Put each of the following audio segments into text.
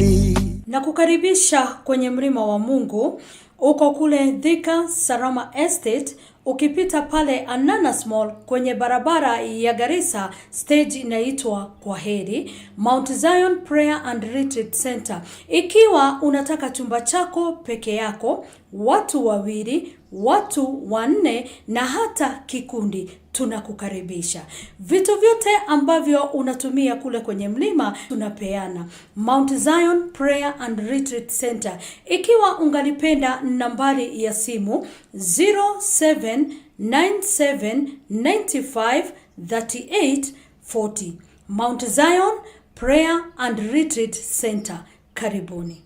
Ngomeli. Na kukaribisha kwenye mlima wa Mungu, uko kule Thika Sarama Estate. Ukipita pale Ananas Mall kwenye barabara ya Garissa, stage inaitwa Kwaheri, Mount Zion Prayer and Retreat Center. Ikiwa unataka chumba chako peke yako, watu wawili, watu wanne na hata kikundi, tunakukaribisha. Vitu vyote ambavyo unatumia kule kwenye mlima tunapeana. Mount Zion Prayer and Retreat Center. Ikiwa ungalipenda nambari ya simu 0797953840. Mount Zion Prayer and Retreat Center. Karibuni.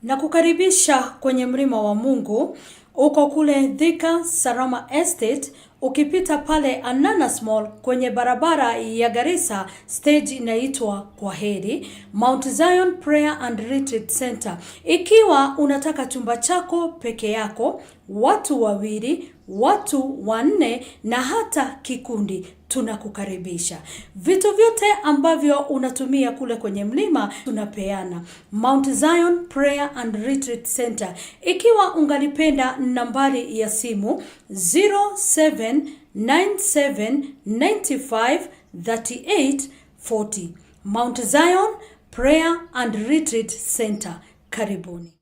Na kukaribisha kwenye mlima wa Mungu, uko kule Thika Sarama Estate. Ukipita pale Ananas Mall kwenye barabara ya Garissa, stage inaitwa Kwaheri, Mount Zion Prayer and Retreat Center. Ikiwa unataka chumba chako peke yako, watu wawili, watu wanne na hata kikundi, tunakukaribisha. Vitu vyote ambavyo unatumia kule kwenye mlima tunapeana. Mount Zion Prayer and Retreat Center. Ikiwa ungalipenda nambari ya simu 0797953840. Mount Zion Prayer and Retreat Center. Karibuni.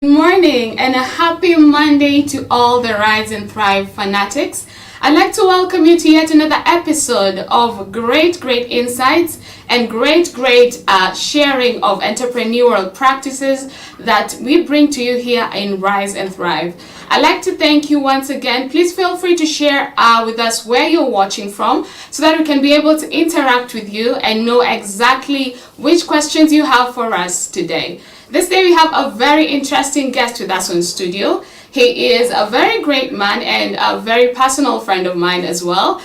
Good morning and a happy Monday to all the Rise and Thrive fanatics. I'd like to welcome you to yet another episode of great insights and great sharing of entrepreneurial practices that we bring to you here in Rise and Thrive. I'd like to thank you once again. Please feel free to share with us where you're watching from so that we can be able to interact with you and know exactly which questions you have for us today. This day we have a very interesting guest with us in studio. He is a very great man and a very personal friend of mine as well.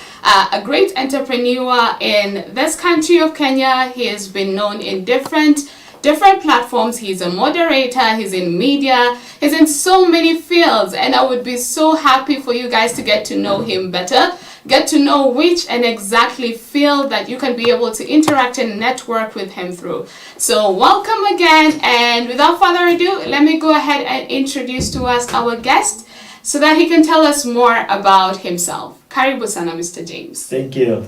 A great entrepreneur in this country of Kenya. He has been known in different platforms. He's a moderator, he's in media, he's in so many fields, and I would be so happy for you guys to get to know him better. Get to know which and exactly field that you can be able to interact and network with him through. So welcome again, and without further ado, let me go ahead and introduce to us our guest so that he can tell us more about himself. Karibu sana, Mr. James. Thank you.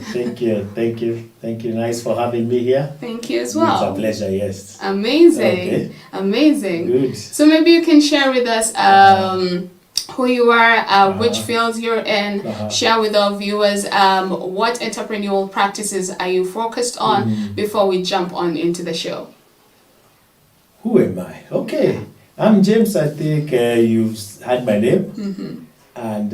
Nice for having me here. Thank you as well. It's a pleasure, yes. Amazing. Amazing. Good. So maybe you can share with us who you are, which fields you're in, share with our viewers what entrepreneurial practices are you focused on before we jump on into the show. Who am I? Okay. I'm James. I think you've had my name. And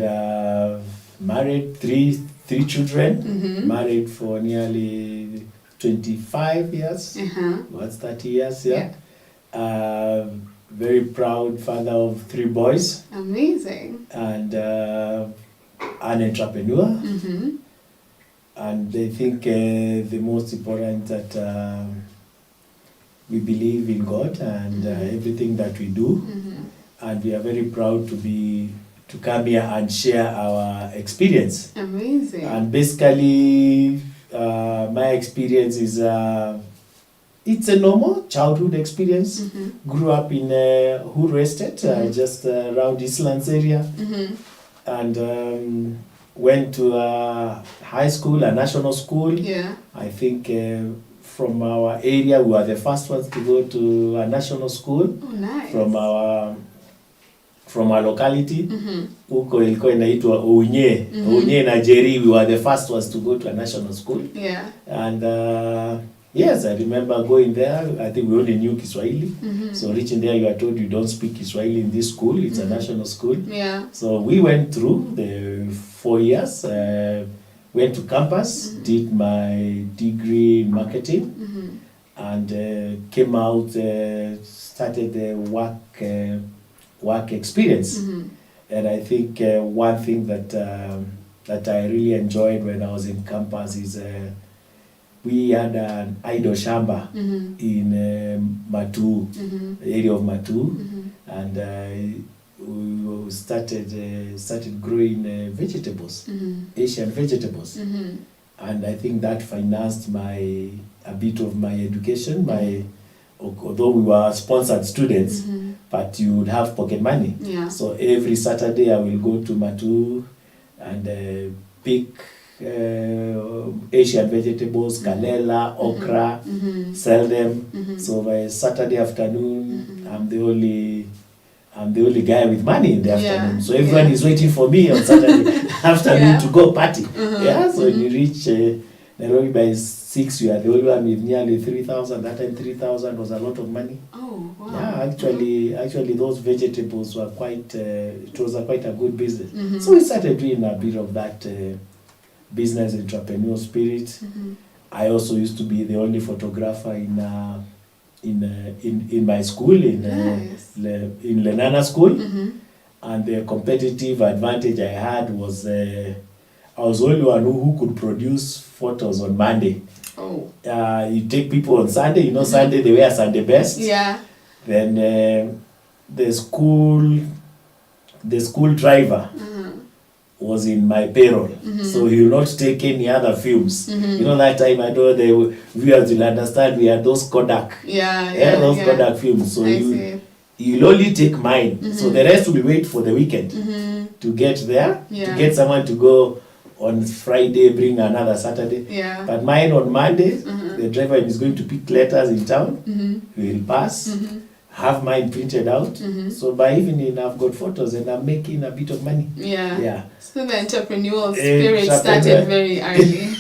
married, three children. Married for nearly 25 years. What's 30 years? Yeah. Very proud father of 3 boys. Amazing. And an entrepreneur. And I think the most important that we believe in God and everything that we do. And we are very proud to come here and share our experience. Amazing. And basically my experience is it's a normal childhood experience. Grew up in Huru Estate, just around Eastlands area. And went to high school, a national school. Yeah. I think from our area, we were the first ones to go to a national school. Oh, nice. From our locality. Huko ilikuwa inaitwa Unye. Unye na Jerry, we were the first ones to go to a national school. Yeah. And yes, I remember going there. I think we only knew Kiswahili. So reaching there, you are told you don't speak Kiswahili in this school. It's a national school. Yeah. So we went through the 4 years. Went to campus, did my degree in marketing, and came out, started the work experience. And I think one thing that I really enjoyed when I was in campus is we had an idol shamba in Matu, the area of Matu, and we started growing vegetables, Asian vegetables, and I think that financed a bit of my education. Although we were sponsored students, but you would have pocket money. Yeah. So every Saturday I will go to Matu and pick Asian vegetables, kalela, okra, sell them. So by Saturday afternoon, I'm the only guy with money in the afternoon. So everyone is waiting for me on Saturday afternoon to go party. So when you reach Nairobi by 6, you are the only one with nearly 3,000. That time 3,000 was a lot of money. Oh, wow. Yeah, actually those vegetables were quite a good business. So we started doing a bit of that business entrepreneur spirit. I also used to be the only photographer in my school, in Lenana school. And the competitive advantage I had was I was the only one who could produce photos on Monday. Oh. You take people on Sunday, Sunday they wear Sunday best. Yeah. Then the school driver was in my payroll, so he will not take any other films. That time I know the viewers will understand we had those Kodak. Kodak films. So you'll only take mine. So the rest will wait for the weekend to get there, to get someone to go on Friday, bring another Saturday. But mine on Monday, the driver is going to pick letters in town. He will pass, have mine printed out. So by evening, I've got photos and I'm making a bit of money. Yeah. So the entrepreneurial spirit started very early.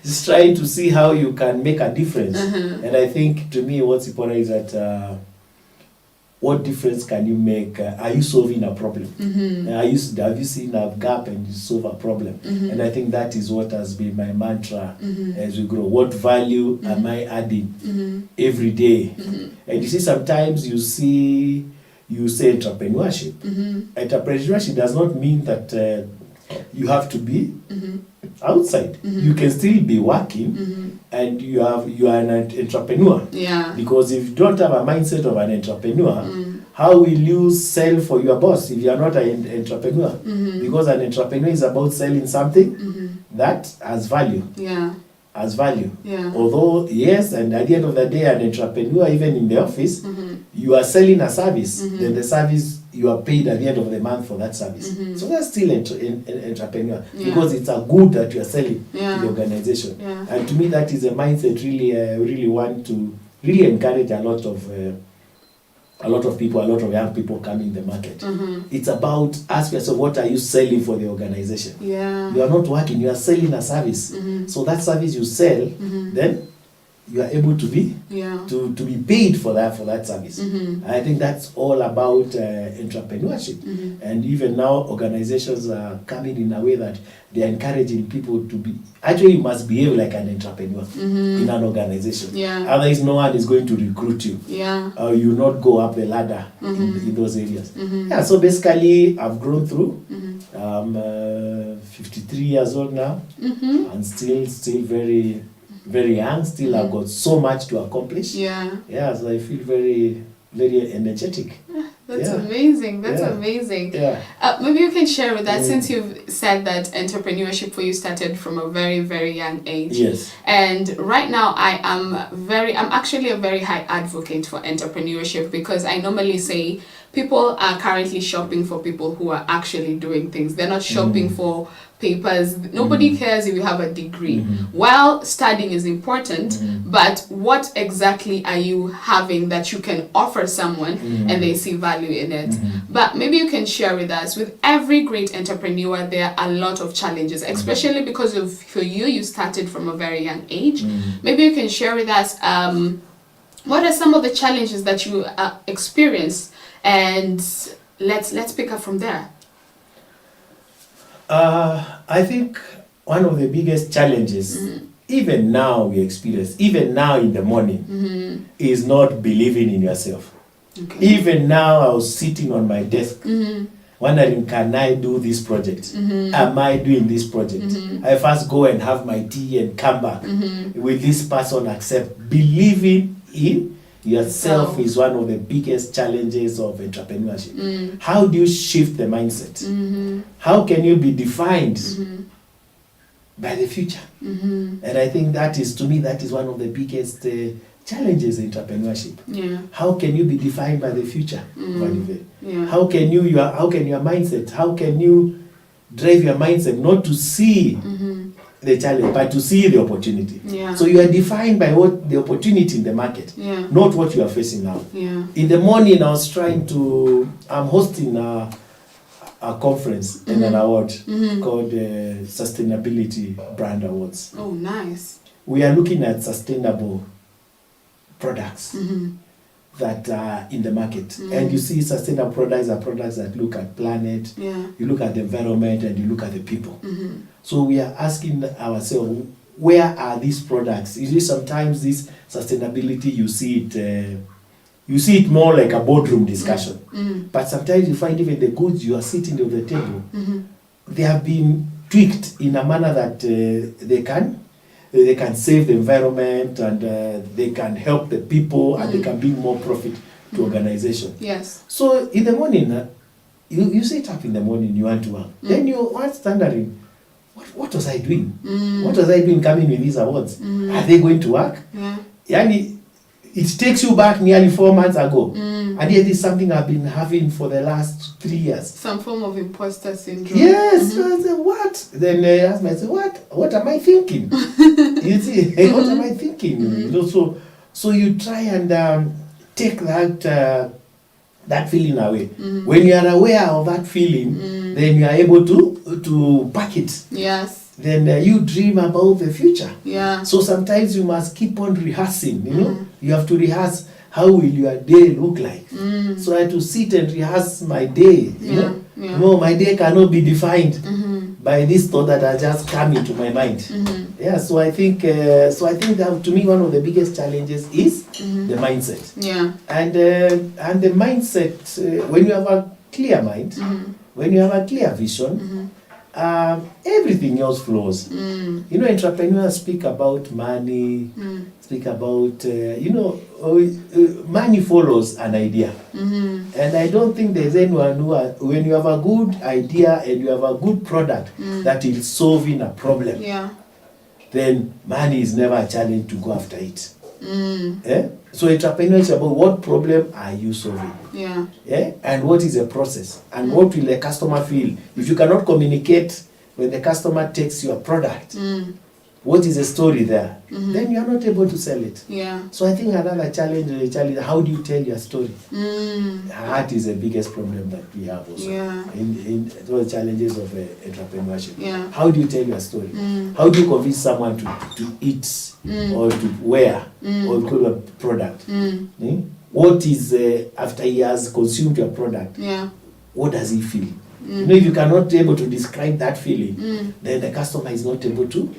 Just trying to see how you can make a difference. And I think to me, what's important is that what difference can you make? Are you solving a problem? Have you seen a gap and you solve a problem? And I think that is what has been my mantra as we grow. What value am I adding every day? And you see, sometimes you say entrepreneurship. Entrepreneurship does not mean that you have to be outside. You can still be working and you are an entrepreneur. Because if you don't have a mindset of an entrepreneur, how will you sell for your boss if you are not an entrepreneur? Because an entrepreneur is about selling something that has value. Although, yes, and at the end of the day, an entrepreneur, even in the office, you are selling a service. Then the service, you are paid at the end of the month for that service. So that's still an entrepreneur, because it's a good that you are selling to the organization. And to me, that is a mindset really want to really encourage a lot of people, a lot of young people coming in the market. It's about ask yourself, what are you selling for the organization? You are not working, you are selling a service. So that service you sell, then you are able to be to be paid for that service. I think that's all about entrepreneurship. And even now organizations are coming in a way that they are encouraging people to be, actually you must behave like an entrepreneur in an organization. Otherwise no one is going to recruit you. Or you will not go up the ladder in those areas. So basically I've grown through. I'm 53 years old now, and still very very young. Still I've got so much to accomplish. So I feel very energetic. That's amazing. That's amazing. Maybe you can share with us, since you've said that entrepreneurship for you started from a very, very young age. And right now I'm actually a very high advocate for entrepreneurship, because I normally say people are currently shopping for people who are actually doing things. They're not shopping for papers. Nobody cares if you have a degree. While studying is important, but what exactly are you having that you can offer someone and they see value in it? But maybe you can share with us, with every great entrepreneur, there are a lot of challenges, especially because for you started from a very young age. Maybe you can share with us what are some of the challenges that you experienced, and let's pick up from there. I think one of the biggest challenges, even now we experience, even now in the morning, is not believing in yourself. Even now I was sitting on my desk wondering, can I do this project? Am I doing this project? I first go and have my tea and come back. Will this person accept? Believing in yourself is one of the biggest challenges of entrepreneurship. How do you shift the mindset? How can you be defined by the future? And I think that is, to me, that is one of the biggest challenges in entrepreneurship. How can you be defined by the future? How can you how can your mindset, how can you drive your mindset not to see the challenge, but to see the opportunity? So you are defined by what the opportunity in the market, not what you are facing now. In the morning, I'm hosting a conference and an award called Sustainability Brand Awards. Oh, nice. We are looking at sustainable products that are in the market. And you see, sustainable products are products that look at planet, you look at the environment, and you look at the people. So we are asking ourselves, where are these products? You see, sometimes this sustainability, you see it more like a boardroom discussion. But sometimes you find even the goods you are sitting on the table, they have been tweaked in a manner that they can save the environment, and they can help the people, and they can bring more profit to organization. Yes. So in the morning, you sit up in the morning, you want to work. Then you want wondering, what was I doing? What was I doing coming with these awards? Are they going to work? Yani, it takes you back nearly 4 months ago. And yet it's something I've been having for the last 3 years. Some form of imposter syndrome. Yes. So I said, what? Then I asked myself, what am I thinking? You see, what am I thinking? You know, so you try and take that feeling away. When you are aware of that feeling, then you are able to pack it. Yes. Then you dream about the future. Yeah. So sometimes you must keep on rehearsing. You know, you have to rehearse. How will your day look like? So I had to sit and rehearse my day. You know, no, my day cannot be defined by this thought that are just coming to my mind. Yeah. So I think that, to me, one of the biggest challenges is the mindset. Yeah. And the mindset, when you have a clear mind, when you have a clear vision, everything else flows. You know, entrepreneurs speak about money, speak about, money follows an idea. And I don't think there's anyone who, when you have a good idea and you have a good product that is solving a problem, then money is never a challenge to go after it. So entrepreneurship is about what problem are you solving? And what is the process? And what will the customer feel? If you cannot communicate when the customer takes your product, what is the story there? Then you are not able to sell it. So I think another challenge is how do you tell your story? That is the biggest problem that we have also in those challenges of entrepreneurship. How do you tell your story? How do you convince someone to eat or to wear or to a product? What is, after he has consumed your product, what does he feel? You know, if you cannot be able to describe that feeling, then the customer is not able to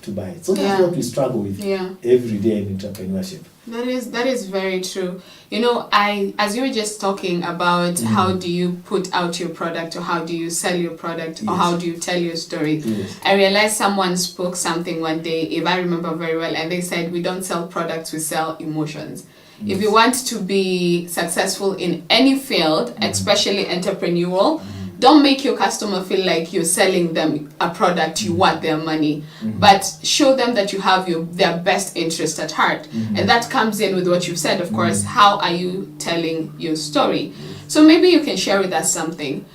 buy it. So that's what we struggle with every day in entrepreneurship. That is very true. You know, as you were just talking about how do you put out your product, or how do you sell your product, or how do you tell your story, I realized someone spoke something one day, if I remember very well, and they said, we don't sell products, we sell emotions. If you want to be successful in any field, especially entrepreneurial, don't make your customer feel like you're selling them a product, you want their money, but show them that you have their best interest at heart. And that comes in with what you've said, of course. How are you telling your story? So maybe you can share with us something.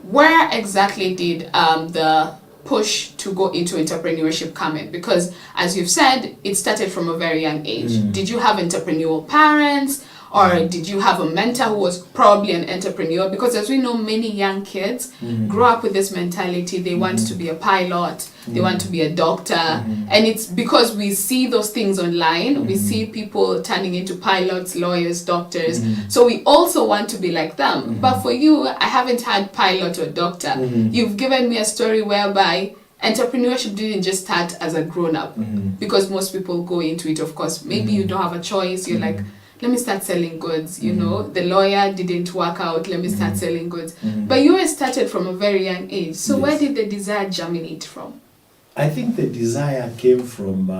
Where exactly did the push to go into entrepreneurship come in? Because as you've said, it started from a very young age. Did you have entrepreneurial parents? Or did you have a mentor who was probably an entrepreneur? Because as we know, many young kids grow up with this mentality. They want to be a pilot. They want to be a doctor. And it's because we see those things online. We see people turning into pilots, lawyers, doctors. So we also want to be like them. But for you, I haven't had pilot or doctor. You've given me a story whereby entrepreneurship didn't just start as a grown-up. Because most people go into it, of course. Maybe you don't have a choice. You're like, let me start selling goods, you know, the lawyer didn't work out, let me start selling goods. But you started from a very young age. So where did the desire germinate from? I think the desire came from,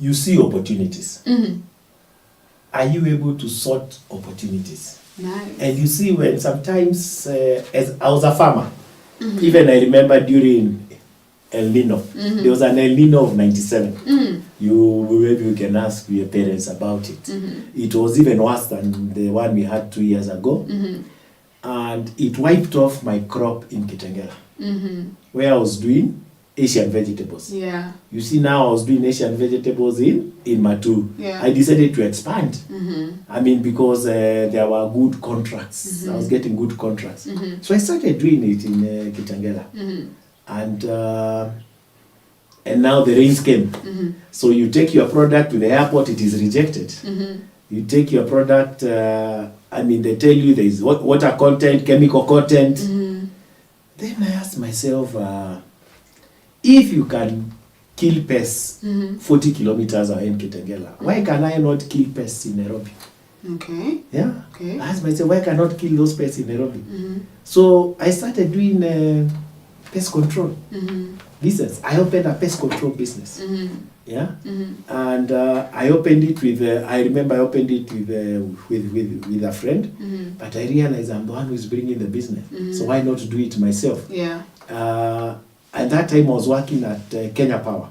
you see opportunities. Are you able to sort opportunities? Nice. And you see, when sometimes, as I was a farmer, even I remember during El Nino, there was an El Nino of 97. Maybe you can ask your parents about it. It was even worse than the one we had 2 years ago. And it wiped off my crop in Kitengela, where I was doing Asian vegetables. Yeah. You see, now I was doing Asian vegetables in Matu. Yeah. I decided to expand. I mean, because there were good contracts. I was getting good contracts. So I started doing it in Kitengela. And now the rains came. So you take your product to the airport, it is rejected. You take your product, they tell you there is water content, chemical content. Then I asked myself, if you can kill pests 40 kilometers away in Kitengela, why can I not kill pests in Nairobi? Okay. Yeah. Okay. I asked myself, why can I not kill those pests in Nairobi? So I started doing pest control business. I opened a pest control business. Yeah. And I opened it with, I remember I opened it with a friend, but I realized I'm the one who is bringing the business. So why not do it myself? Yeah. At that time I was working at Kenya Power.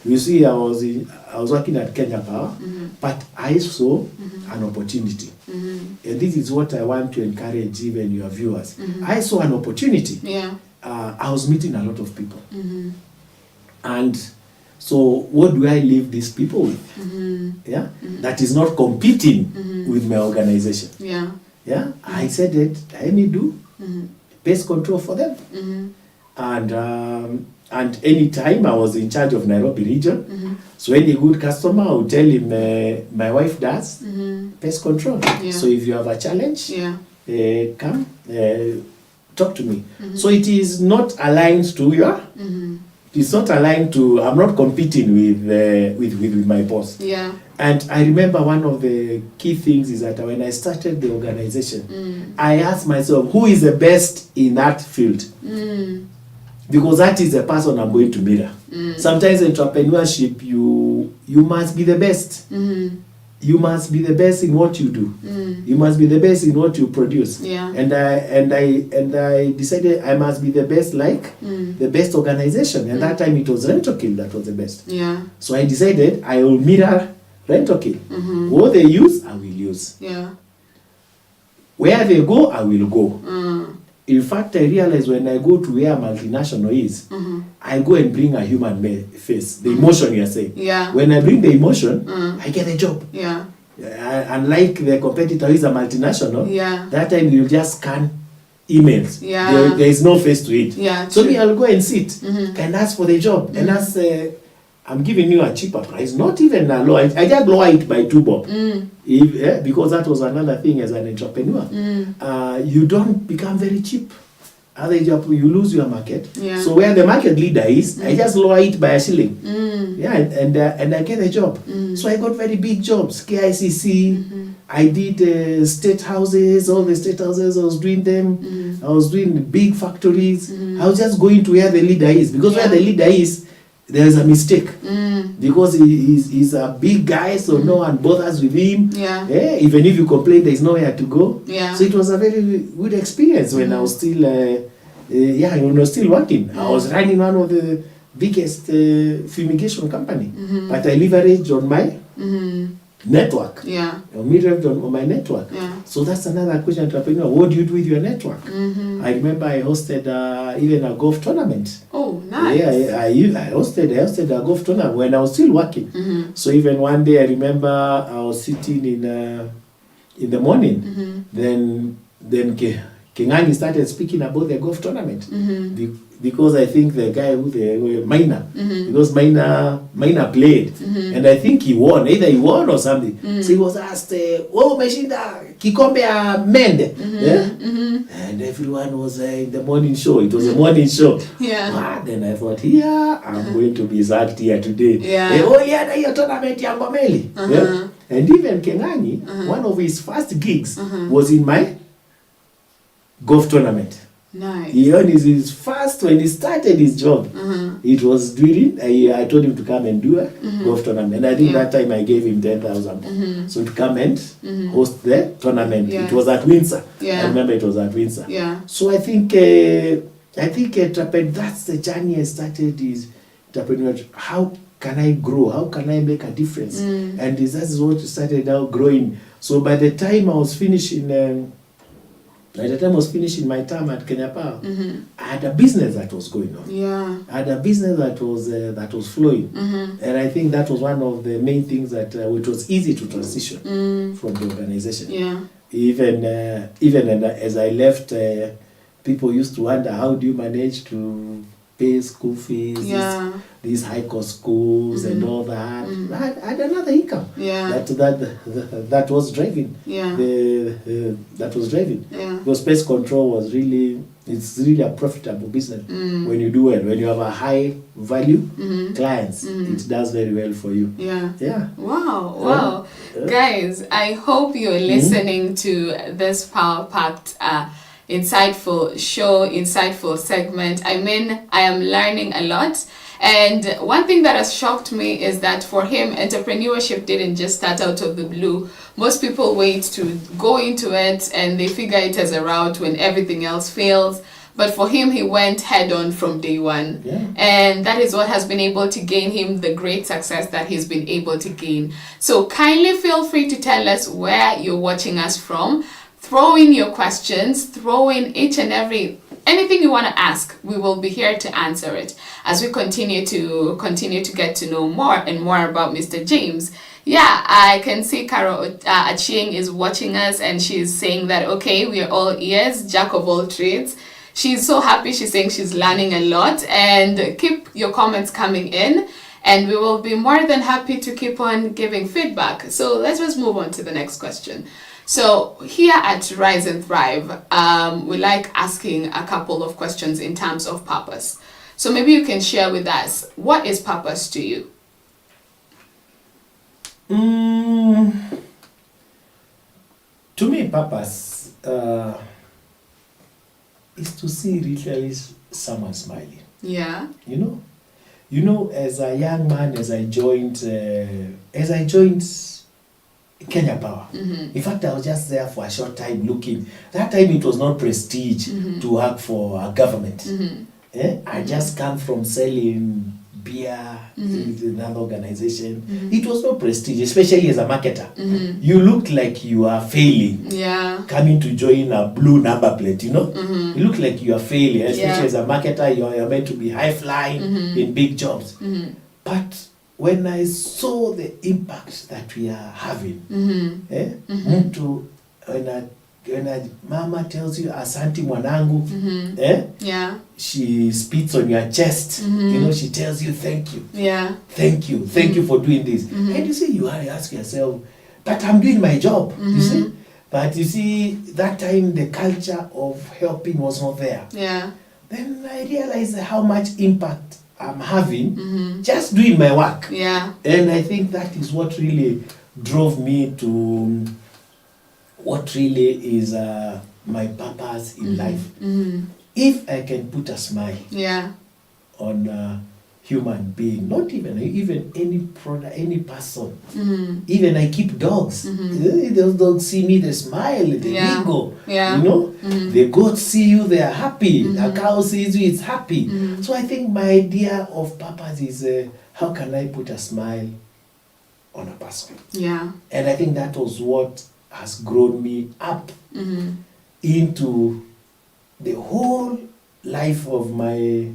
You see, I was working at Kenya Power, but I saw an opportunity. And this is what I want to encourage even your viewers. I saw an opportunity. Yeah. I was meeting a lot of people. And so what do I leave these people with? Yeah? That is not competing with my organization. Yeah. Yeah? I said that I need to do pest control for them. And any time I was in charge of Nairobi region, so any good customer, I would tell him, my wife does pest control. Yeah. So if you have a challenge, Yeah. come talk to me. So it is not aligned to your. It's not aligned to. I'm not competing with my boss. Yeah. And I remember one of the key things is that when I started the organization, I asked myself, who is the best in that field? Because that is the person I'm going to mirror. Sometimes entrepreneurship, you must be the best. You must be the best in what you do. You must be the best in what you produce. Yeah. And I decided I must be the best, like the best organization. And that time it was Rentokill that was the best. Yeah. So I decided I will mirror Rentokill. What they use, I will use. Yeah. Where they go, I will go. In fact, I realized when I go to where multinational is, I go and bring a human face, the emotion you're saying. Yeah. When I bring the emotion, I get a job. Yeah. Unlike the competitor who is a multinational, Yeah. that time you just scan emails. Yeah. There is no face to it. Yeah, So true. me, I'll go and sit and ask for the job. And ask, I'm giving you a cheaper price, not even a low. I just lower it by 2 bob. Because that was another thing as an entrepreneur. You don't become very cheap. Otherwise, you lose your market. Yeah. So where the market leader is, I just lower it by a shilling. Yeah, and I get a job. So I got very big jobs. KICC. I did state houses, all the state houses. I was doing them. I was doing big factories. I was just going to where the leader is, because where the leader is, there's a mistake. Because he's a big guy, so no one bothers with him. Yeah. Even if you complain, there's nowhere to go. Yeah. So it was a very good experience when I was still, when I was still working. I was running one of the biggest fumigation company, but I leveraged on my network. Yeah. I leveraged on my network. Yeah. So that's another question, entrepreneur. What do you do with your network? I remember I hosted even a golf tournament. Oh, nice. Yeah, I hosted a golf tournament when I was still working. So even one day I remember I was sitting in the morning. Then Kingani started speaking about the golf tournament. Because I think the guy who Maina, because Maina played, and I think he won. Either he won or something. So he was asked, "Oh, umeshinda kikombe ya mende." And everyone was in the morning show. It was a morning show. Yeah. Then I thought, I'm going to be sacked here today. Yeah. Oh yeah, hiyo tournament ya Ngomeli. Yeah. And even Kengani, one of his first gigs was in my golf tournament. Nice. He earned his first when he started his job. it was during, I told him to come and do a golf tournament. And I think that time I gave him 10,000. So to come and host the tournament. Yes. It was at Windsor. Yeah. I remember it was at Windsor. Yeah. So I think that's the journey I started, is entrepreneurship. How can I grow? How can I make a difference? And that's what started out growing. So by the time I was finishing, my term at Kenya Power, I had a business that was going on. Yeah. I had a business that was flowing, and I think that was one of the main things that it was easy to transition from the organization. Yeah. Even as I left, people used to wonder, how do you manage to pay school fees, these high cost schools and all that. I had another income that was driving. That was driving. Because pest control was it's really a profitable business when you do well. When you have a high value clients, it does very well for you. Yeah. Wow. Guys, I hope you're listening to this power-packed insightful segment. I mean, I am learning a lot. And one thing that has shocked me is that for him, entrepreneurship didn't just start out of the blue. Most people wait to go into it and they figure it as a route when everything else fails. But for him, he went head on from day one. And that is what has been able to gain him the great success that he's been able to gain. So kindly feel free to tell us where you're watching us from. Throw in your questions, throw in anything you want to ask. We will be here to answer it as we continue to get to know more and more about Mr. James. Yeah, I can see Carol Achieng is watching us and she's saying that, okay, we are all ears, jack of all trades. She's so happy. She's saying she's learning a lot, and keep your comments coming in and we will be more than happy to keep on giving feedback. So let's just move on to the next question. So here at Rise and Thrive, we like asking a couple of questions in terms of purpose. So maybe you can share with us, what is purpose to you? To me, purpose is to see literally someone smiling. Yeah. You know, as a young man, as I joined Kenya Power. In fact, I was just there for a short time looking. That time it was not prestige to work for a government. I just come from selling beer in another organization. It was no prestige, especially as a marketer. You looked like you are failing. Coming to join a blue number plate, you look like you are failing, especially as a marketer. You are meant to be high flying in big jobs. But when I saw the impact that we are having, when a mama tells you asante mwanangu, she spits on your chest, she tells you thank you, thank you for doing this, and you see, you ask yourself, but I'm doing my job, you see. But you see, that time the culture of helping was not there. Then I realized how much impact I'm having just doing my work. And I think that is what really drove me to what really is my purpose in life. If I can put a smile on a human being, not even any product, any person, even I keep dogs. Those dogs see me, they smile, they giggle. The goats see you, they are happy. The cow sees you, it's happy. So I think my idea of purpose is how can I put a smile on a person? And I think that was what has grown me up into the whole life of my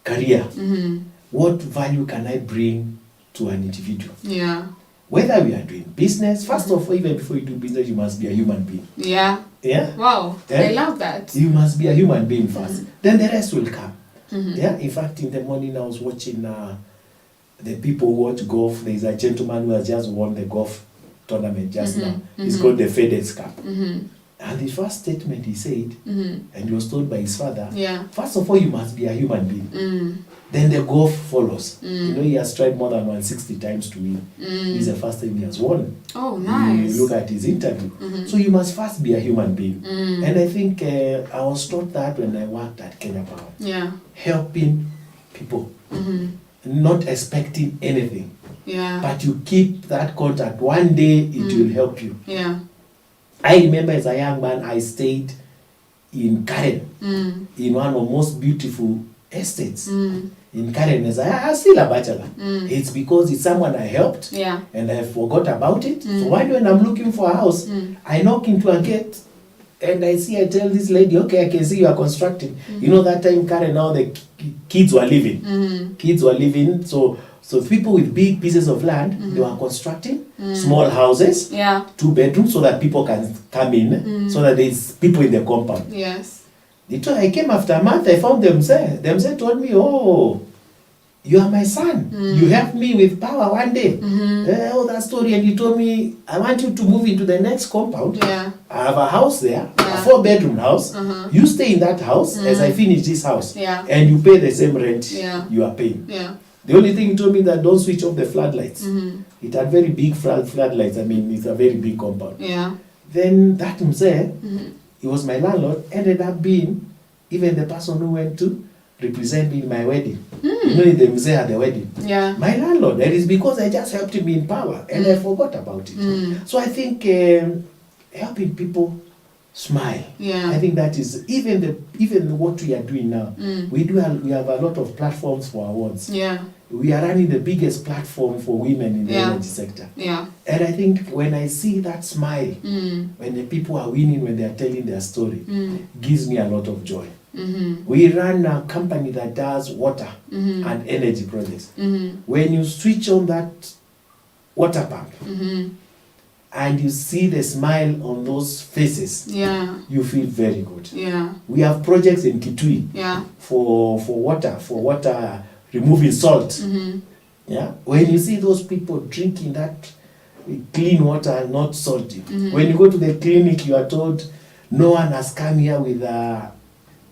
career. What value can I bring to an individual? Whether we are doing business, first of all, even before you do business, you must be a human being. Wow, I love that. You must be a human being first. Then the rest will come. In fact, in the morning I was watching the people who watch golf. There is a gentleman who has just won the golf tournament just now. It's called the FedEx Cup. And the first statement he said, and he was told by his father, first of all, you must be a human being. Then the golf follows. He has tried more than 160 times to win. This is the first time he has won. Oh, nice. You look at his interview. So you must first be a human being. And I think I was taught that when I worked at Kenya Power. Helping people, not expecting anything. Yeah. But you keep that contact. One day it will help you. Yeah. I remember as a young man, I stayed in Karen, in one of the most beautiful estates. In Karen, as a Sila bachelor. It's because it's someone I helped, Yeah. and I forgot about it. So when I'm looking for a house, I knock into a gate, and I tell this lady, okay, I can see you are constructing. You know, that time Karen, now the kids were living. Kids were living, so people with big pieces of land, they were constructing small houses, Yeah. 2 bedrooms, so that people can come in, so that there's people in the compound. Yes. I came after a month, I found them there. Them there told me, oh, you are my son. You helped me with power one day. Oh, that story. And you told me, I want you to move into the next compound. Yeah. I have a house there, Yeah. a 4-bedroom house. You stay in that house as I finish this house. Yeah. And you pay the same rent Yeah. you are paying. Yeah. The only thing he told me that don't switch off the floodlights. It had very big floodlights. I mean, it's a very big compound. Yeah. Then that mzee, he was my landlord, ended up being even the person who went to represent me in my wedding. You know, the mzee at the wedding. Yeah. My landlord. That is because I just helped him in power and I forgot about it. So I think helping people smile. Yeah. I think that is even what we are doing now. We have a lot of platforms for awards. Yeah. We are running the biggest platform for women in the Yeah. energy sector. Yeah. And I think when I see that smile, when the people are winning, when they are telling their story, gives me a lot of joy. We run a company that does water and energy projects. When you switch on that water pump and you see the smile on those faces, Yeah. you feel very good. Yeah. We have projects in Kitui Yeah. for water removing salt. Yeah, when you see those people drinking that clean water, not salty. When you go to the clinic, you are told no one has come here with a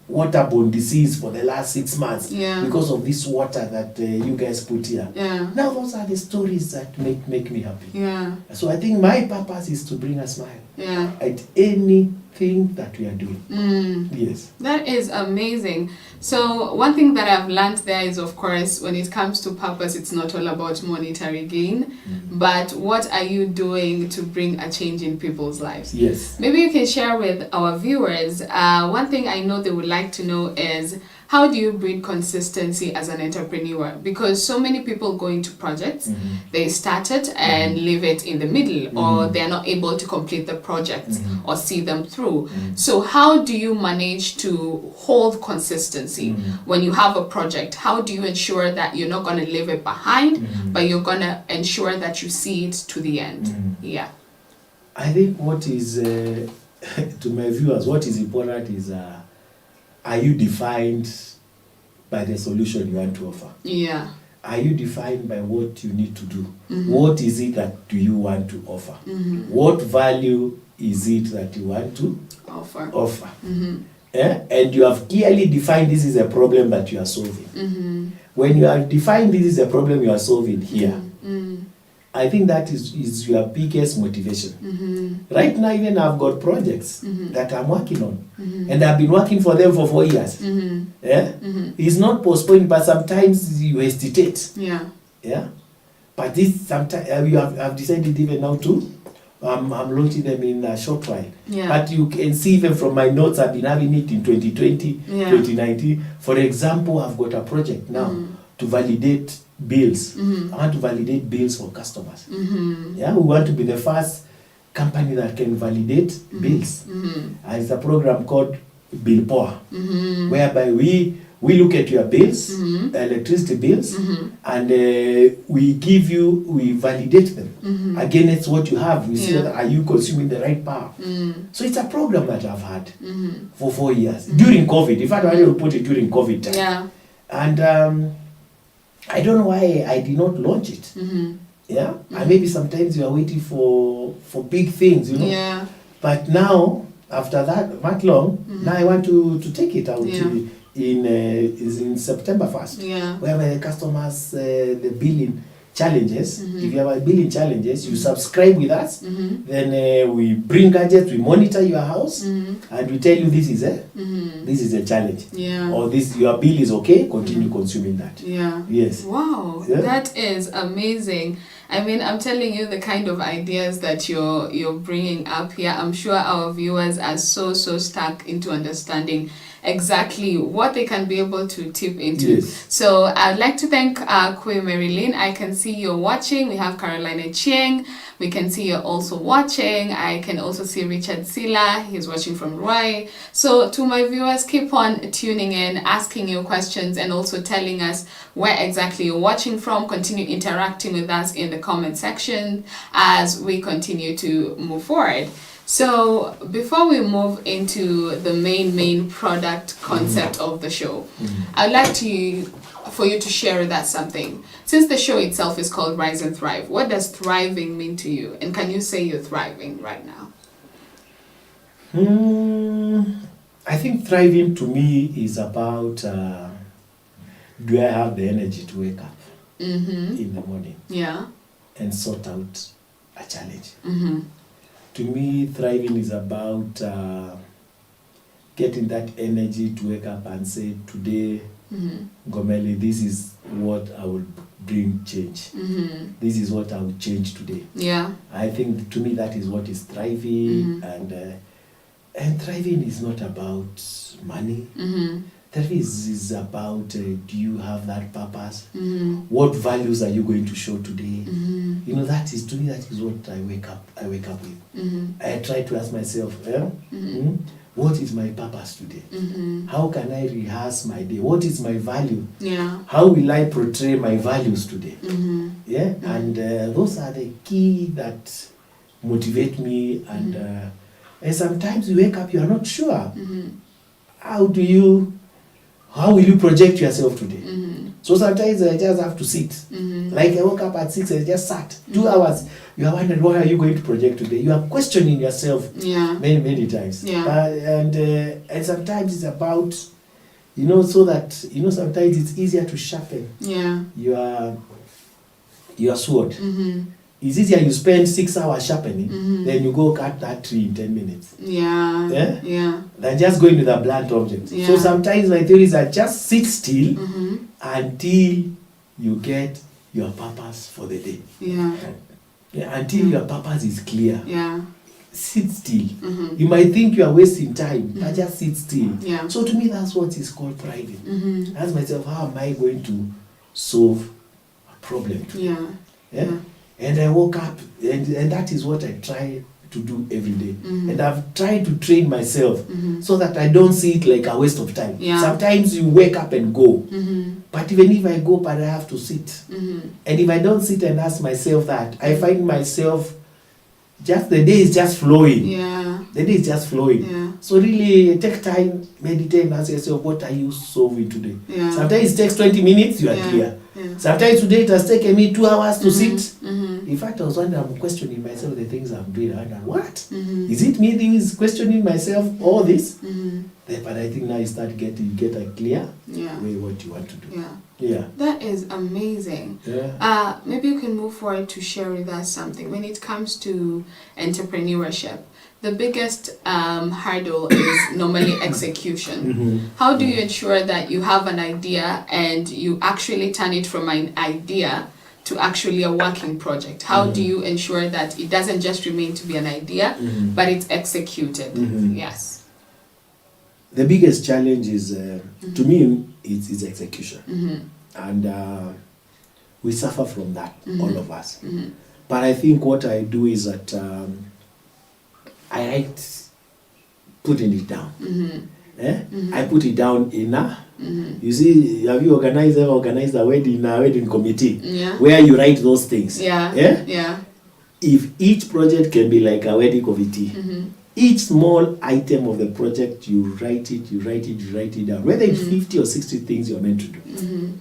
waterborne disease for the last 6 months because of this water that you guys put here. Yeah. Now those are the stories that make me happy. Yeah. So I think my purpose is to bring a smile Yeah. at anything that we are doing. Yes. That is amazing. So one thing that I've learned there is, of course, when it comes to purpose, it's not all about monetary gain, but what are you doing to bring a change in people's lives? Yes. Maybe you can share with our viewers. One thing I know they would like to know is, how do you breed consistency as an entrepreneur? Because so many people go into projects, they start it and leave it in the middle, or they're not able to complete the project or see them through. So how do you manage to hold consistency when you have a project? How do you ensure that you're not going to leave it behind, but you're going to ensure that you see it to the end? Yeah. I think what is, to my viewers, what is important is, are you defined by the solution you want to offer? Yeah. Are you defined by what you need to do? What is it that do you want to offer? What value is it that you want to offer? And you have clearly defined this is a problem that you are solving. When you have defined this is a problem you are solving here, I think that is your biggest motivation. Right now, even I've got projects that I'm working on, and I've been working for them for 4 years. Yeah? It's not postponed, but sometimes you hesitate. Yeah. Yeah? But this sometimes I've decided even now to I'm launching them in a short while. Yeah. But you can see even from my notes, I've been having it in 2020, 2019. For example, I've got a project now to validate bills. I want to validate bills for customers. Yeah, we want to be the first company that can validate bills. And it's a program called Bill Power, whereby we look at your bills, electricity bills, and we validate them against what you have. We see that are you consuming the right power. So it's a program that I've had for 4 years during COVID. In fact, I already put it during COVID time. Yeah. And I don't know why I did not launch it. Yeah, and maybe sometimes you are waiting for big things, you know. Yeah. But now, after that long, now I want to take it out in September 1st. Yeah. Where the customers, the billing challenges, if you have a billing challenges, you subscribe with us, then we bring gadgets, we monitor your house, and we tell you this is a challenge. Yeah. Or this, your bill is okay, continue consuming that. Yeah. Yes. Wow, Yeah. that is amazing. I mean, I'm telling you, the kind of ideas that you're bringing up here, I'm sure our viewers are so stuck into understanding exactly what they can be able to tip into. Yes. So I'd like to thank Queen Marilyn. I can see you're watching. We have Carolina Chiang. We can see you're also watching. I can also see Richard Sila. He's watching from Rwai. So to my viewers, keep on tuning in, asking your questions, and also telling us where exactly you're watching from. Continue interacting with us in the comment section as we continue to move forward. So before we move into the main product concept of the show, I'd like for you to share with us something. Since the show itself is called Rise and Thrive, what does thriving mean to you? And can you say you're thriving right now? I think thriving to me is about, do I have the energy to wake up in the morning? Yeah. And sort out a challenge. To me, thriving is about getting that energy to wake up and say, today, Ngomeli, this is what I will bring change. This is what I will change today. Yeah. I think to me that is what is thriving, and thriving is not about money. Thriving is about, do you have that purpose? What values are you going to show today? You know, that is, to me, that is what I wake up with. I try to ask myself, what is my purpose today? How can I rehearse my day? What is my value? Yeah. How will I portray my values today? Yeah, and those are the key that motivate me, and sometimes you wake up, you are not sure. How will you project yourself today? So sometimes I just have to sit. Like I woke up at 6 and just sat 2 hours. You are wondering, what are you going to project today? You are questioning yourself many times. Yeah. And sometimes it's about, so that, sometimes it's easier to sharpen your sword. It's easier you spend 6 hours sharpening, then you go cut that tree in 10 minutes. Yeah. Than just going with a blunt object. Yeah. So sometimes my theories are just sit still until you get your purpose for the day. Until your purpose is clear. Sit still. You might think you are wasting time, but just sit still. So to me, that's what is called thriving. Ask myself, how am I going to solve a problem today? And I woke up, and that is what I try to do every day. And I've tried to train myself so that I don't see it like a waste of time. Sometimes you wake up and go. But even if I go, but I have to sit. And if I don't sit and ask myself that, I find myself, the day is just flowing. The day is just flowing. So really take time, meditate, and ask yourself, what are you solving today? Sometimes it takes 20 minutes, you are clear. Sometimes today it has taken me 2 hours to sit. In fact, I was wondering, I'm questioning myself the things I'm doing. I wonder, what? Is it me that is questioning myself all this? But I think now you get a clear way what you want to do. That is amazing. Maybe you can move forward to share with us something. When it comes to entrepreneurship, the biggest hurdle is normally execution. How do you ensure that you have an idea and you actually turn it from an idea to actually a working project? How do you ensure that it doesn't just remain to be an idea, but it's executed? Yes. The biggest challenge is, to me, it's execution. And we suffer from that, all of us. But I think what I do is that I write putting it down. I put it down in you see, have you organized a wedding committee where you write those things? If each project can be like a wedding committee, each small item of the project, you write it down. Whether it's 50 or 60 things you're meant to do.